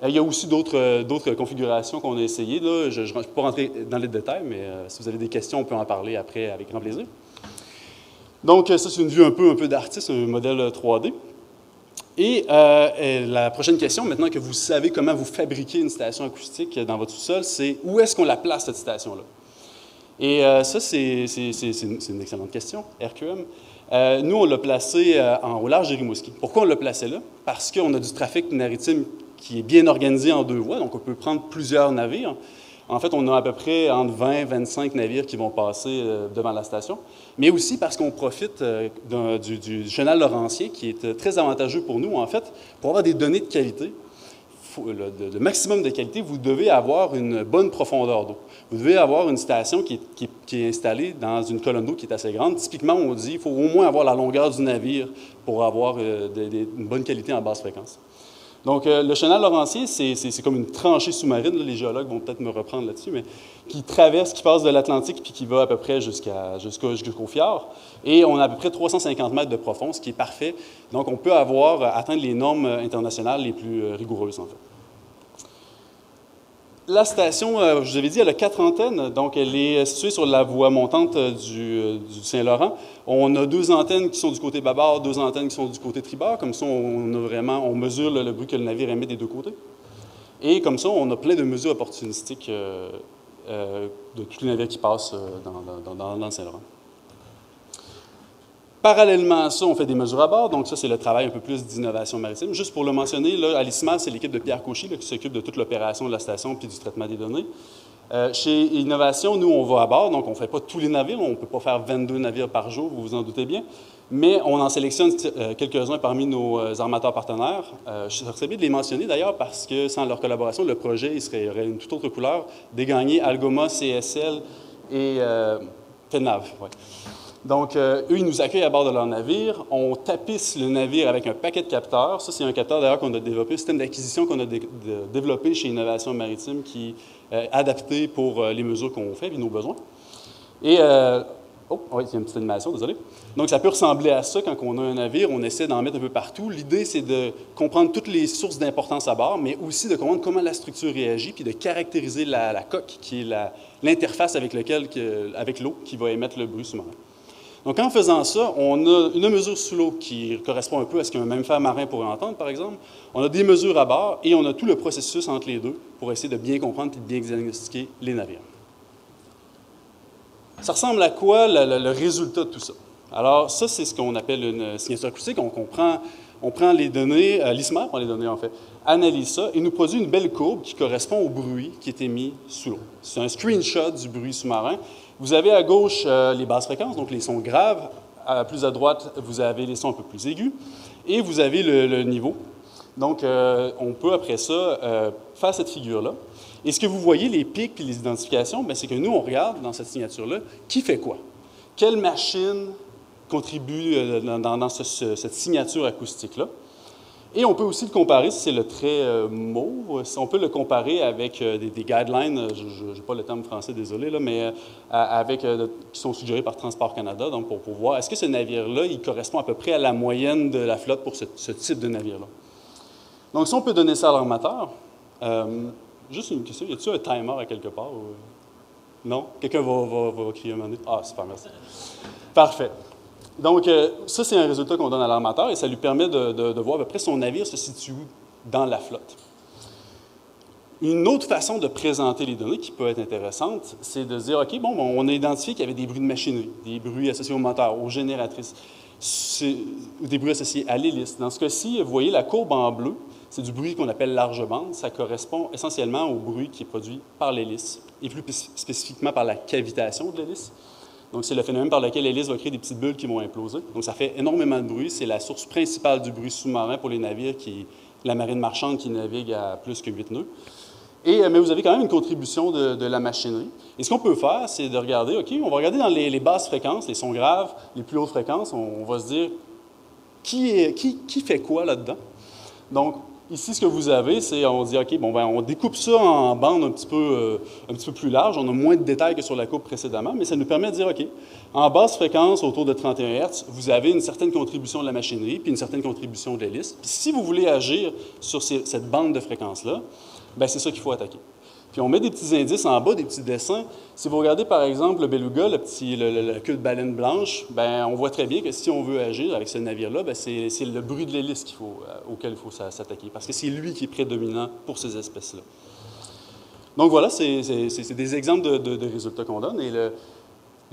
Speaker 6: Il y a aussi d'autres configurations qu'on a essayées. Là. Je ne peux pas rentrer dans les détails, mais si vous avez des questions, on peut en parler après avec grand plaisir. Donc ça, c'est une vue un peu d'artiste, un modèle 3D. Et la prochaine question, maintenant que vous savez comment vous fabriquez une station acoustique dans votre sous-sol, c'est où est-ce qu'on la place, cette station-là? Et ça, c'est une excellente question, RQM. Nous, on l'a placé au large de Rimouski. Pourquoi on l'a placé là? Parce qu'on a du trafic maritime qui est bien organisé en 2 voies, donc on peut prendre plusieurs navires. En fait, on a à peu près entre 20 et 25 navires qui vont passer devant la station, mais aussi parce qu'on profite du chenal laurentien qui est très avantageux pour nous, en fait. Pour avoir des données de qualité, le maximum de qualité, vous devez avoir une bonne profondeur d'eau. Vous devez avoir une station qui est installée dans une colonne d'eau qui est assez grande. Typiquement, on dit qu'il faut au moins avoir la longueur du navire pour avoir une bonne qualité en basse fréquence. Donc, le chenal laurentien, c'est comme une tranchée sous-marine, là, les géologues vont peut-être me reprendre là-dessus, mais qui traverse, qui passe de l'Atlantique puis qui va à peu près jusqu'au fjord. Et on a à peu près 350 mètres de profond, ce qui est parfait. Donc, on peut atteindre les normes internationales les plus rigoureuses, en fait. La station, je vous avais dit, elle a 4 antennes, donc elle est située sur la voie montante du Saint-Laurent. On a 2 antennes qui sont du côté bâbord, 2 antennes qui sont du côté tribord. Comme ça, on mesure le bruit que le navire émet des 2 côtés. Et comme ça, on a plein de mesures opportunistiques de tous les navires qui passent dans le Saint-Laurent. Parallèlement à ça, on fait des mesures à bord. Donc ça, c'est le travail un peu plus d'innovation maritime. Juste pour le mentionner, là, à l'ISMA, c'est l'équipe de Pierre Cauchy qui s'occupe de toute l'opération de la station puis du traitement des données. Chez Innovation, nous, on va à bord, donc on ne fait pas tous les navires. On ne peut pas faire 22 navires par jour, vous vous en doutez bien. Mais on en sélectionne quelques-uns parmi nos armateurs partenaires. Je serais bien de les mentionner d'ailleurs parce que sans leur collaboration, le projet il aurait une toute autre couleur. Dégagné, Algoma, CSL et Tenav. Ouais. Donc, eux, ils nous accueillent à bord de leur navire. On tapisse le navire avec un paquet de capteurs. Ça, c'est un capteur, d'ailleurs, qu'on a développé, un système d'acquisition qu'on a développé chez Innovation Maritime qui est adapté pour les mesures qu'on fait et nos besoins. Et, oui, il y a une petite animation, désolé. Donc, ça peut ressembler à ça quand on a un navire. On essaie d'en mettre un peu partout. L'idée, c'est de comprendre toutes les sources d'importance à bord, mais aussi de comprendre comment la structure réagit, puis de caractériser la coque, qui est l'interface avec l'eau qui va émettre le bruit sous-marin. Donc, en faisant ça, on a une mesure sous l'eau qui correspond un peu à ce qu'un mammifère marin pourrait entendre, par exemple. On a des mesures à bord et on a tout le processus entre les deux pour essayer de bien comprendre et de bien diagnostiquer les navires. Ça ressemble à quoi le résultat de tout ça? Alors, ça, c'est ce qu'on appelle une signature acoustique. On prend les données, l'ISMA prend les données, en fait, analyse ça et nous produit une belle courbe qui correspond au bruit qui est émis sous l'eau. C'est un screenshot du bruit sous-marin. Vous avez à gauche les basses fréquences, donc les sons graves. Plus à droite, vous avez les sons un peu plus aigus. Et vous avez le niveau. Donc, on peut, après ça, faire cette figure-là. Et ce que vous voyez, les pics et les identifications, c'est que nous, on regarde dans cette signature-là, qui fait quoi? Quelle machine contribue dans cette signature acoustique-là? Et on peut aussi le comparer, c'est le trait mauve, on peut le comparer avec des guidelines, je n'ai pas le terme français, désolé, là, mais qui sont suggérés par Transport Canada, donc pour voir, est-ce que ce navire-là, il correspond à peu près à la moyenne de la flotte pour ce type de navire-là. Donc, si on peut donner ça à l'armateur, juste une question, y a-t-il un timer à quelque part? Non? Quelqu'un va crier un moment donné? Ah, super, merci. Parfait. Donc, ça, c'est un résultat qu'on donne à l'armateur et ça lui permet de voir à peu près son navire se situe où dans la flotte. Une autre façon de présenter les données qui peut être intéressante, c'est de se dire, OK, bon, on a identifié qu'il y avait des bruits de machinerie, des bruits associés au moteur, aux génératrices, des bruits associés à l'hélice. Dans ce cas-ci, vous voyez la courbe en bleu, c'est du bruit qu'on appelle large bande. Ça correspond essentiellement au bruit qui est produit par l'hélice, et plus spécifiquement par la cavitation de l'hélice. Donc, c'est le phénomène par lequel l'hélice va créer des petites bulles qui vont imploser. Donc, ça fait énormément de bruit. C'est la source principale du bruit sous-marin pour les navires, qui est la marine marchande qui navigue à plus que 8 nœuds. Mais vous avez quand même une contribution de la machinerie. Et ce qu'on peut faire, c'est de regarder, OK, on va regarder dans les basses fréquences, les sons graves, les plus hautes fréquences, on va se dire qui fait quoi là-dedans. Donc, ici, ce que vous avez, c'est, on dit, OK, bon, ben, on découpe ça en bandes un petit peu plus larges. On a moins de détails que sur la courbe précédemment, mais ça nous permet de dire, OK, en basse fréquence, autour de 31 Hz, vous avez une certaine contribution de la machinerie, puis une certaine contribution de l'hélice. Puis si vous voulez agir sur cette bande de fréquence-là, bien, c'est ça qu'il faut attaquer. Puis on met des petits indices en bas, des petits dessins. Si vous regardez, par exemple, le beluga, la queue de baleine blanche, bien, on voit très bien que si on veut agir avec ce navire-là, bien, c'est le bruit de l'hélice auquel il faut s'attaquer, parce que c'est lui qui est prédominant pour ces espèces-là. Donc voilà, c'est des exemples de résultats qu'on donne. Et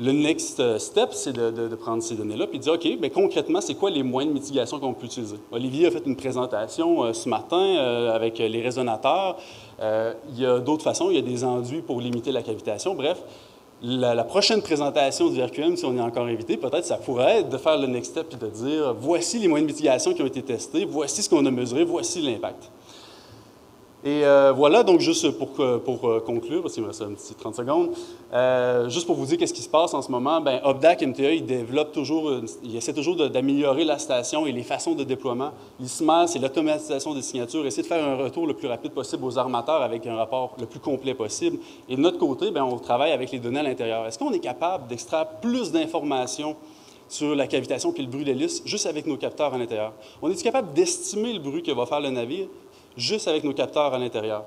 Speaker 6: le next step, c'est de prendre ces données-là et de dire, OK, bien, concrètement, c'est quoi les moyens de mitigation qu'on peut utiliser? Olivier a fait une présentation ce matin avec les résonateurs. Il y a d'autres façons, il y a des enduits pour limiter la cavitation. Bref, la prochaine présentation du RQM, si on est encore invité, peut-être ça pourrait être de faire le next step et de dire, voici les moyens de mitigation qui ont été testés, voici ce qu'on a mesuré, voici l'impact. Et voilà, donc juste pour conclure, parce qu'il me reste un petit 30 secondes, juste pour vous dire qu'est-ce qui se passe en ce moment, bien, OPDAC MTA, il essaie toujours d'améliorer la station et les façons de déploiement. L'ISMA, c'est l'automatisation des signatures, essayer de faire un retour le plus rapide possible aux armateurs avec un rapport le plus complet possible. Et de notre côté, bien, on travaille avec les données à l'intérieur. Est-ce qu'on est capable d'extraire plus d'informations sur la cavitation et le bruit de l'hélice juste avec nos capteurs à l'intérieur? On est capable d'estimer le bruit que va faire le navire juste avec nos capteurs à l'intérieur?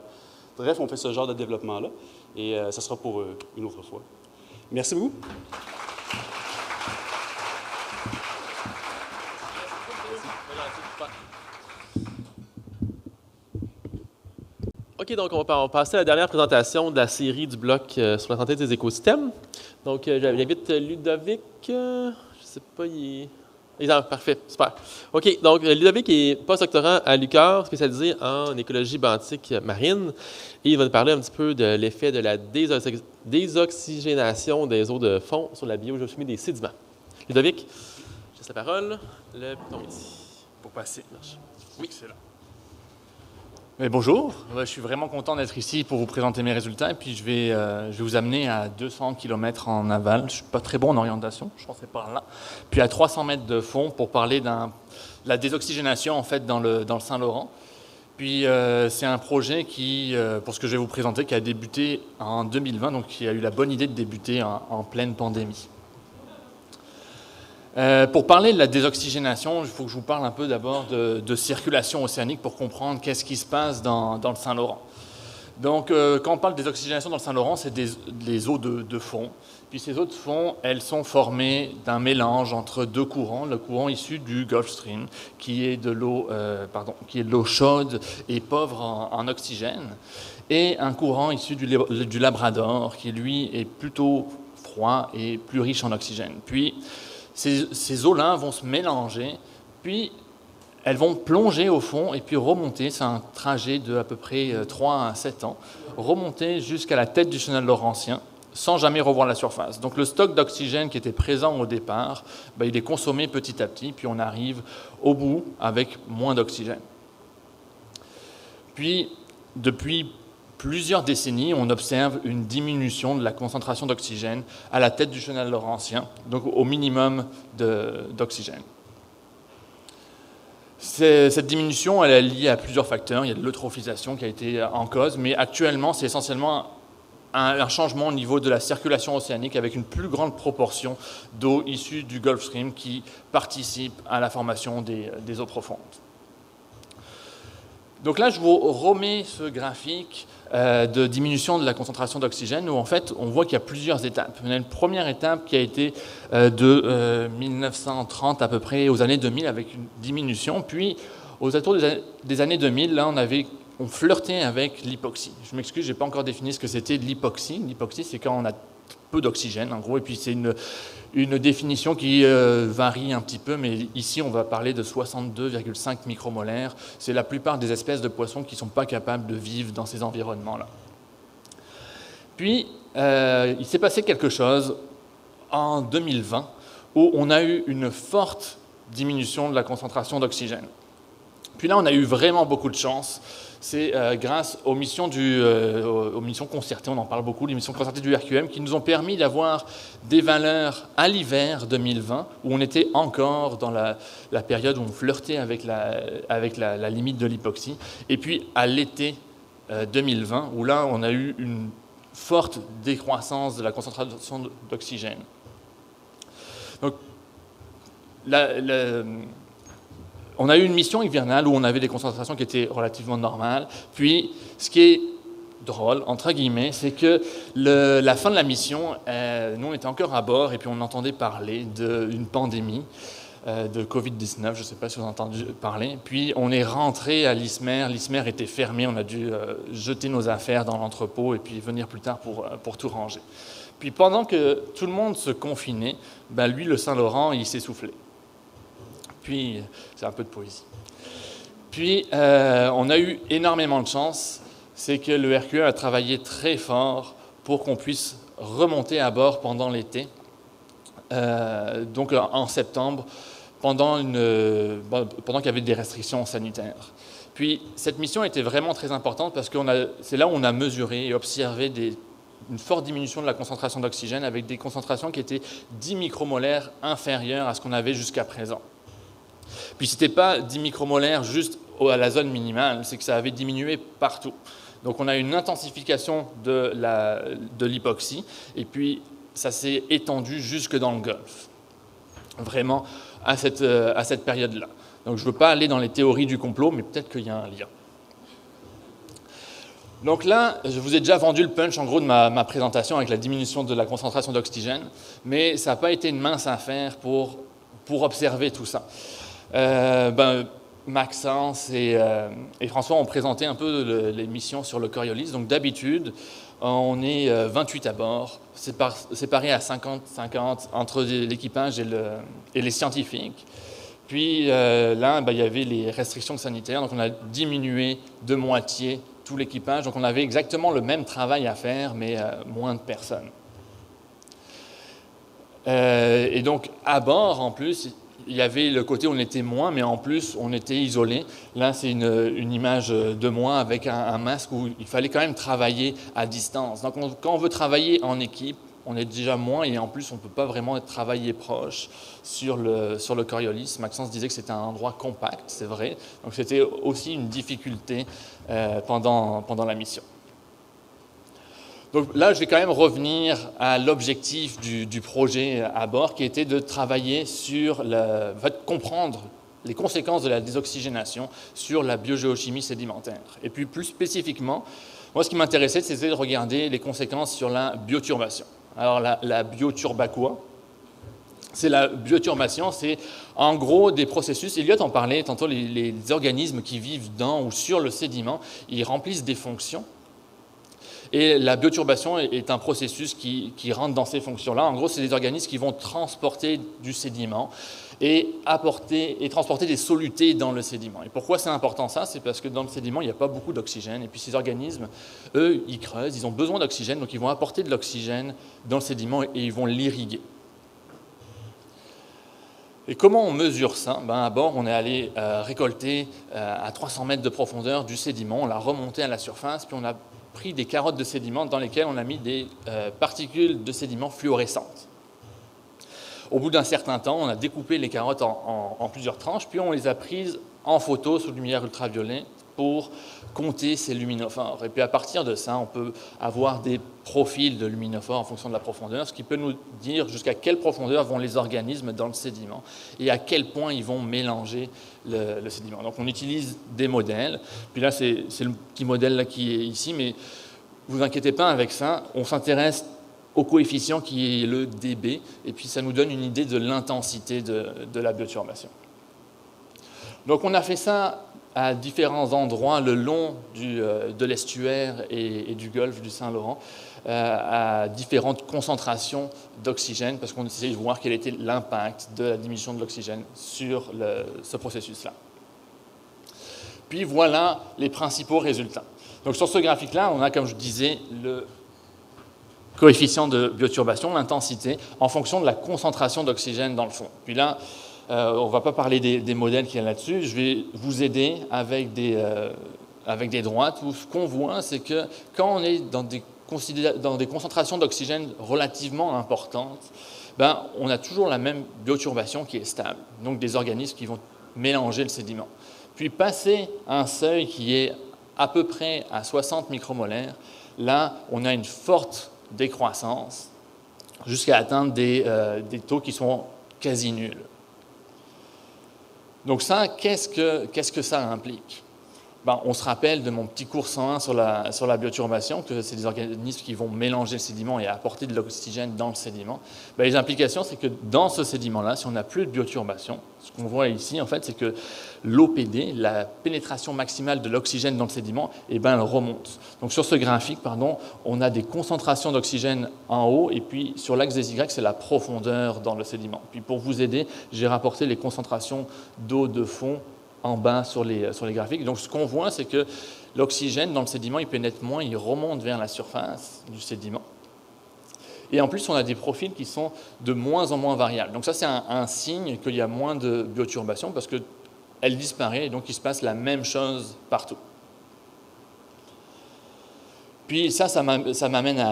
Speaker 6: Bref, on fait ce genre de développement-là, et ça sera pour une autre fois. Merci beaucoup.
Speaker 1: OK, donc on va passer à la dernière présentation de la série du bloc sur la santé des écosystèmes. Donc, j'invite Ludovic. Je ne sais pas, parfait, super. OK, donc Ludovic est postdoctorant à l'UQAR, spécialisé en écologie benthique marine. Et il va nous parler un petit peu de l'effet de la désoxygénation des eaux de fond sur la biogéochimie des sédiments. Ludovic, je laisse la parole. Le bouton ici.
Speaker 7: Pour passer.
Speaker 1: Marche.
Speaker 7: Oui, c'est là. Bonjour, je suis vraiment content d'être ici pour vous présenter mes résultats et puis je vais vous amener à 200 km en aval. Je ne suis pas très bon en orientation, je pensais par là. Puis à 300 mètres de fond pour parler de la désoxygénation en fait dans le Saint-Laurent. Puis c'est un projet qui, pour ce que je vais vous présenter, qui a débuté en 2020, donc qui a eu la bonne idée de débuter en pleine pandémie. Pour parler de la désoxygénation, il faut que je vous parle un peu d'abord de circulation océanique pour comprendre qu'est-ce qui se passe dans le Saint-Laurent. Donc, quand on parle de désoxygénation dans le Saint-Laurent, c'est des eaux de fond. Puis ces eaux de fond, elles sont formées d'un mélange entre deux courants. Le courant issu du Gulf Stream, qui est de l'eau chaude et pauvre en oxygène, et un courant issu du Labrador, qui lui est plutôt froid et plus riche en oxygène. Puis ces eaux-là vont se mélanger, puis elles vont plonger au fond et puis remonter, c'est un trajet de à peu près 3 à 7 ans, remonter jusqu'à la tête du chenal laurentien sans jamais revoir la surface. Donc le stock d'oxygène qui était présent au départ, il est consommé petit à petit, puis on arrive au bout avec moins d'oxygène. Puis, depuis plusieurs décennies, on observe une diminution de la concentration d'oxygène à la tête du chenal laurentien, donc au minimum d'oxygène. Cette diminution, elle est liée à plusieurs facteurs. Il y a de l'eutrophisation qui a été en cause, mais actuellement, c'est essentiellement un changement au niveau de la circulation océanique avec une plus grande proportion d'eau issue du Gulf Stream qui participe à la formation des eaux profondes. Donc là, je vous remets ce graphique de diminution de la concentration d'oxygène où en fait, on voit qu'il y a plusieurs étapes. On a une première étape qui a été de 1930 à peu près aux années 2000 avec une diminution. Puis, aux alentours des années 2000, là, on flirtait avec l'hypoxie. Je m'excuse, je n'ai pas encore défini ce que c'était l'hypoxie. L'hypoxie, c'est quand on a peu d'oxygène, en gros, et puis c'est une définition qui varie un petit peu, mais ici, on va parler de 62,5 micromolaires. C'est la plupart des espèces de poissons qui ne sont pas capables de vivre dans ces environnements-là. Puis, il s'est passé quelque chose en 2020 où on a eu une forte diminution de la concentration d'oxygène. Puis là, on a eu vraiment beaucoup de chance. C'est grâce aux missions concertées, on en parle beaucoup, les missions concertées du RQM, qui nous ont permis d'avoir des valeurs à l'hiver 2020, où on était encore dans la période où on flirtait avec la limite de l'hypoxie, et puis à l'été 2020, où là, on a eu une forte décroissance de la concentration d'oxygène. Donc, on a eu une mission hivernale où on avait des concentrations qui étaient relativement normales. Puis, ce qui est drôle, entre guillemets, c'est que la fin de la mission, nous, on était encore à bord et puis on entendait parler d'une pandémie de Covid-19. Je ne sais pas si vous avez entendu parler. Puis, on est rentré à l'ISMER. l'ISMER était fermé. On a dû jeter nos affaires dans l'entrepôt et puis venir plus tard pour tout ranger. Puis, pendant que tout le monde se confinait, lui, le Saint-Laurent, il s'essoufflait. Puis, c'est un peu de poésie. Puis, on a eu énormément de chance, c'est que le RQE a travaillé très fort pour qu'on puisse remonter à bord pendant l'été, donc en septembre, pendant qu'il y avait des restrictions sanitaires. Puis, cette mission était vraiment très importante parce que c'est là où on a mesuré et observé une forte diminution de la concentration d'oxygène avec des concentrations qui étaient 10 micromolaires inférieures à ce qu'on avait jusqu'à présent. Puis ce n'était pas 10 micromolaires juste à la zone minimale, c'est que ça avait diminué partout. Donc on a une intensification de l'hypoxie, et puis ça s'est étendu jusque dans le Golfe, vraiment à cette période-là. Donc je ne veux pas aller dans les théories du complot, mais peut-être qu'il y a un lien. Donc là, je vous ai déjà vendu le punch en gros de ma présentation avec la diminution de la concentration d'oxygène, mais ça n'a pas été une mince affaire pour observer tout ça. Maxence et François ont présenté un peu les missions sur le Coriolis. Donc d'habitude, on est 28 à bord, séparés à 50-50 entre l'équipage et les scientifiques. Puis là, il y avait les restrictions sanitaires, donc on a diminué de moitié tout l'équipage. Donc on avait exactement le même travail à faire, mais moins de personnes. Et donc à bord, en plus, il y avait le côté où on était moins, mais en plus, on était isolé. Là, c'est une image de moi avec un masque où il fallait quand même travailler à distance. Donc, quand on veut travailler en équipe, on est déjà moins et en plus, on ne peut pas vraiment travailler proche sur le Coriolis. Maxence disait que c'était un endroit compact, c'est vrai. Donc, c'était aussi une difficulté pendant la mission. Donc là, je vais quand même revenir à l'objectif du projet à bord, qui était de travailler sur comprendre les conséquences de la désoxygénation sur la biogéochimie sédimentaire. Et puis plus spécifiquement, moi, ce qui m'intéressait, c'était de regarder les conséquences sur la bioturbation. Alors la bioturba quoi ? C'est la bioturbation, c'est en gros des processus. Elliot en parlait tantôt, les organismes qui vivent dans ou sur le sédiment, ils remplissent des fonctions. Et la bioturbation est un processus qui rentre dans ces fonctions-là. En gros, c'est des organismes qui vont transporter du sédiment et transporter des solutés dans le sédiment. Et pourquoi c'est important ça ? C'est parce que dans le sédiment, il n'y a pas beaucoup d'oxygène. Et puis ces organismes, eux, ils creusent, ils ont besoin d'oxygène, donc ils vont apporter de l'oxygène dans le sédiment et ils vont l'irriguer. Et comment on mesure ça ? À bord, on est allé récolter à 300 mètres de profondeur du sédiment, on l'a remonté à la surface, puis on a pris des carottes de sédiment dans lesquelles on a mis des particules de sédiment fluorescentes. Au bout d'un certain temps, on a découpé les carottes en plusieurs tranches, puis on les a prises en photo sous lumière ultraviolet pour compter ces luminophores. Et puis à partir de ça, on peut avoir des profils de luminophores en fonction de la profondeur, ce qui peut nous dire jusqu'à quelle profondeur vont les organismes dans le sédiment et à quel point ils vont mélanger le sédiment. Donc on utilise des modèles. Puis là, c'est le petit modèle là qui est ici, mais ne vous inquiétez pas avec ça. On s'intéresse au coefficient qui est le dB, et puis ça nous donne une idée de l'intensité de la bioturbation. Donc on a fait ça à différents endroits le long de l'estuaire et du golfe du Saint-Laurent, à différentes concentrations d'oxygène, parce qu'on essayait de voir quel était l'impact de la diminution de l'oxygène sur ce processus-là. Puis voilà les principaux résultats. Donc sur ce graphique-là, on a, comme je disais, le coefficient de bioturbation, l'intensité, en fonction de la concentration d'oxygène dans le fond. Puis là, on ne va pas parler des modèles qu'il y a là-dessus. Je vais vous aider avec des droites où ce qu'on voit, c'est que quand on est dans des concentrations d'oxygène relativement importantes, ben, on a toujours la même bioturbation qui est stable, donc des organismes qui vont mélanger le sédiment. Puis passer un seuil qui est à peu près à 60 micromolaires, là, on a une forte décroissance jusqu'à atteindre des taux qui sont quasi nuls. Donc ça, qu'est-ce que ça implique? Ben, on se rappelle de mon petit cours 101 sur la bioturbation, que c'est des organismes qui vont mélanger le sédiment et apporter de l'oxygène dans le sédiment. Ben, les implications, c'est que dans ce sédiment-là, si on n'a plus de bioturbation, ce qu'on voit ici, en fait, c'est que l'OPD, la pénétration maximale de l'oxygène dans le sédiment, eh ben, elle remonte. Donc sur ce graphique, on a des concentrations d'oxygène en haut, et puis sur l'axe des Y, c'est la profondeur dans le sédiment. Puis pour vous aider, j'ai rapporté les concentrations d'eau de fond en bas sur les graphiques. Donc ce qu'on voit, c'est que l'oxygène dans le sédiment, il pénètre moins, il remonte vers la surface du sédiment. Et en plus, on a des profils qui sont de moins en moins variables. Donc ça, c'est un signe qu'il y a moins de bioturbation parce qu'elle disparaît et donc il se passe la même chose partout. Puis ça m'amène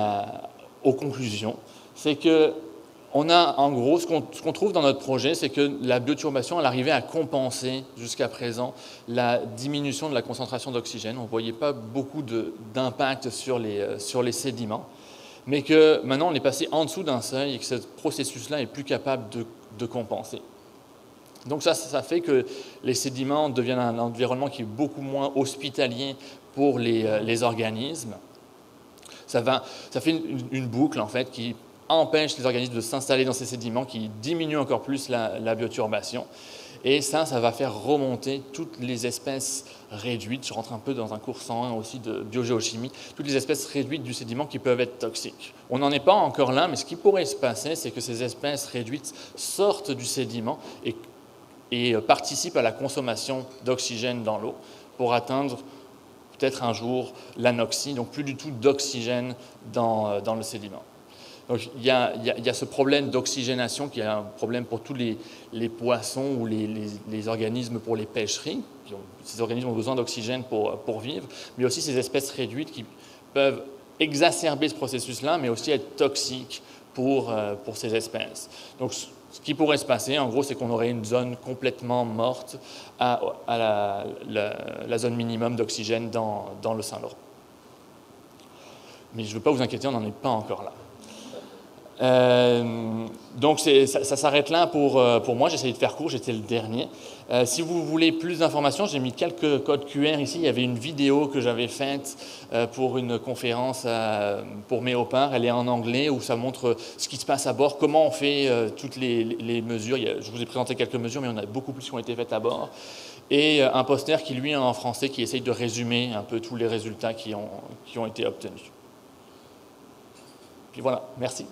Speaker 7: aux conclusions. C'est que on a, en gros, ce qu'on trouve dans notre projet, c'est que la bioturbation, elle arrivait à compenser jusqu'à présent la diminution de la concentration d'oxygène. On ne voyait pas beaucoup d'impact sur les sédiments, mais que maintenant, on est passé en dessous d'un seuil et que ce processus-là est plus capable de compenser. Donc ça fait que les sédiments deviennent un environnement qui est beaucoup moins hospitalier pour les organismes. Ça fait une boucle, en fait, qui empêche les organismes de s'installer dans ces sédiments, qui diminue encore plus la bioturbation. Et ça va faire remonter toutes les espèces réduites. Je rentre un peu dans un cours 101 aussi de biogéochimie, toutes les espèces réduites du sédiment qui peuvent être toxiques. On n'en est pas encore là, mais ce qui pourrait se passer, c'est que ces espèces réduites sortent du sédiment et participent à la consommation d'oxygène dans l'eau pour atteindre peut-être un jour l'anoxie, donc plus du tout d'oxygène dans le sédiment. Donc, il y a ce problème d'oxygénation qui est un problème pour tous les poissons ou les organismes pour les pêcheries. Ces organismes ont besoin d'oxygène pour vivre, mais aussi ces espèces réduites qui peuvent exacerber ce processus-là, mais aussi être toxiques pour ces espèces. Donc, ce qui pourrait se passer, en gros, c'est qu'on aurait une zone complètement morte à la zone minimum d'oxygène dans le Saint-Laurent. Mais je ne veux pas vous inquiéter, on n'en est pas encore là. Donc ça s'arrête là pour moi. J'ai essayé de faire court, j'étais le dernier. Si vous voulez plus d'informations, j'ai mis quelques codes QR ici. Il y avait une vidéo que j'avais faite pour une conférence pour Méopar. Elle est en anglais où ça montre ce qui se passe à bord, comment on fait toutes les mesures. Je vous ai présenté quelques mesures, mais il y en a beaucoup plus qui ont été faites à bord. Et un poster qui, lui, est en français, qui essaye de résumer un peu tous les résultats qui ont été obtenus. Puis voilà, merci.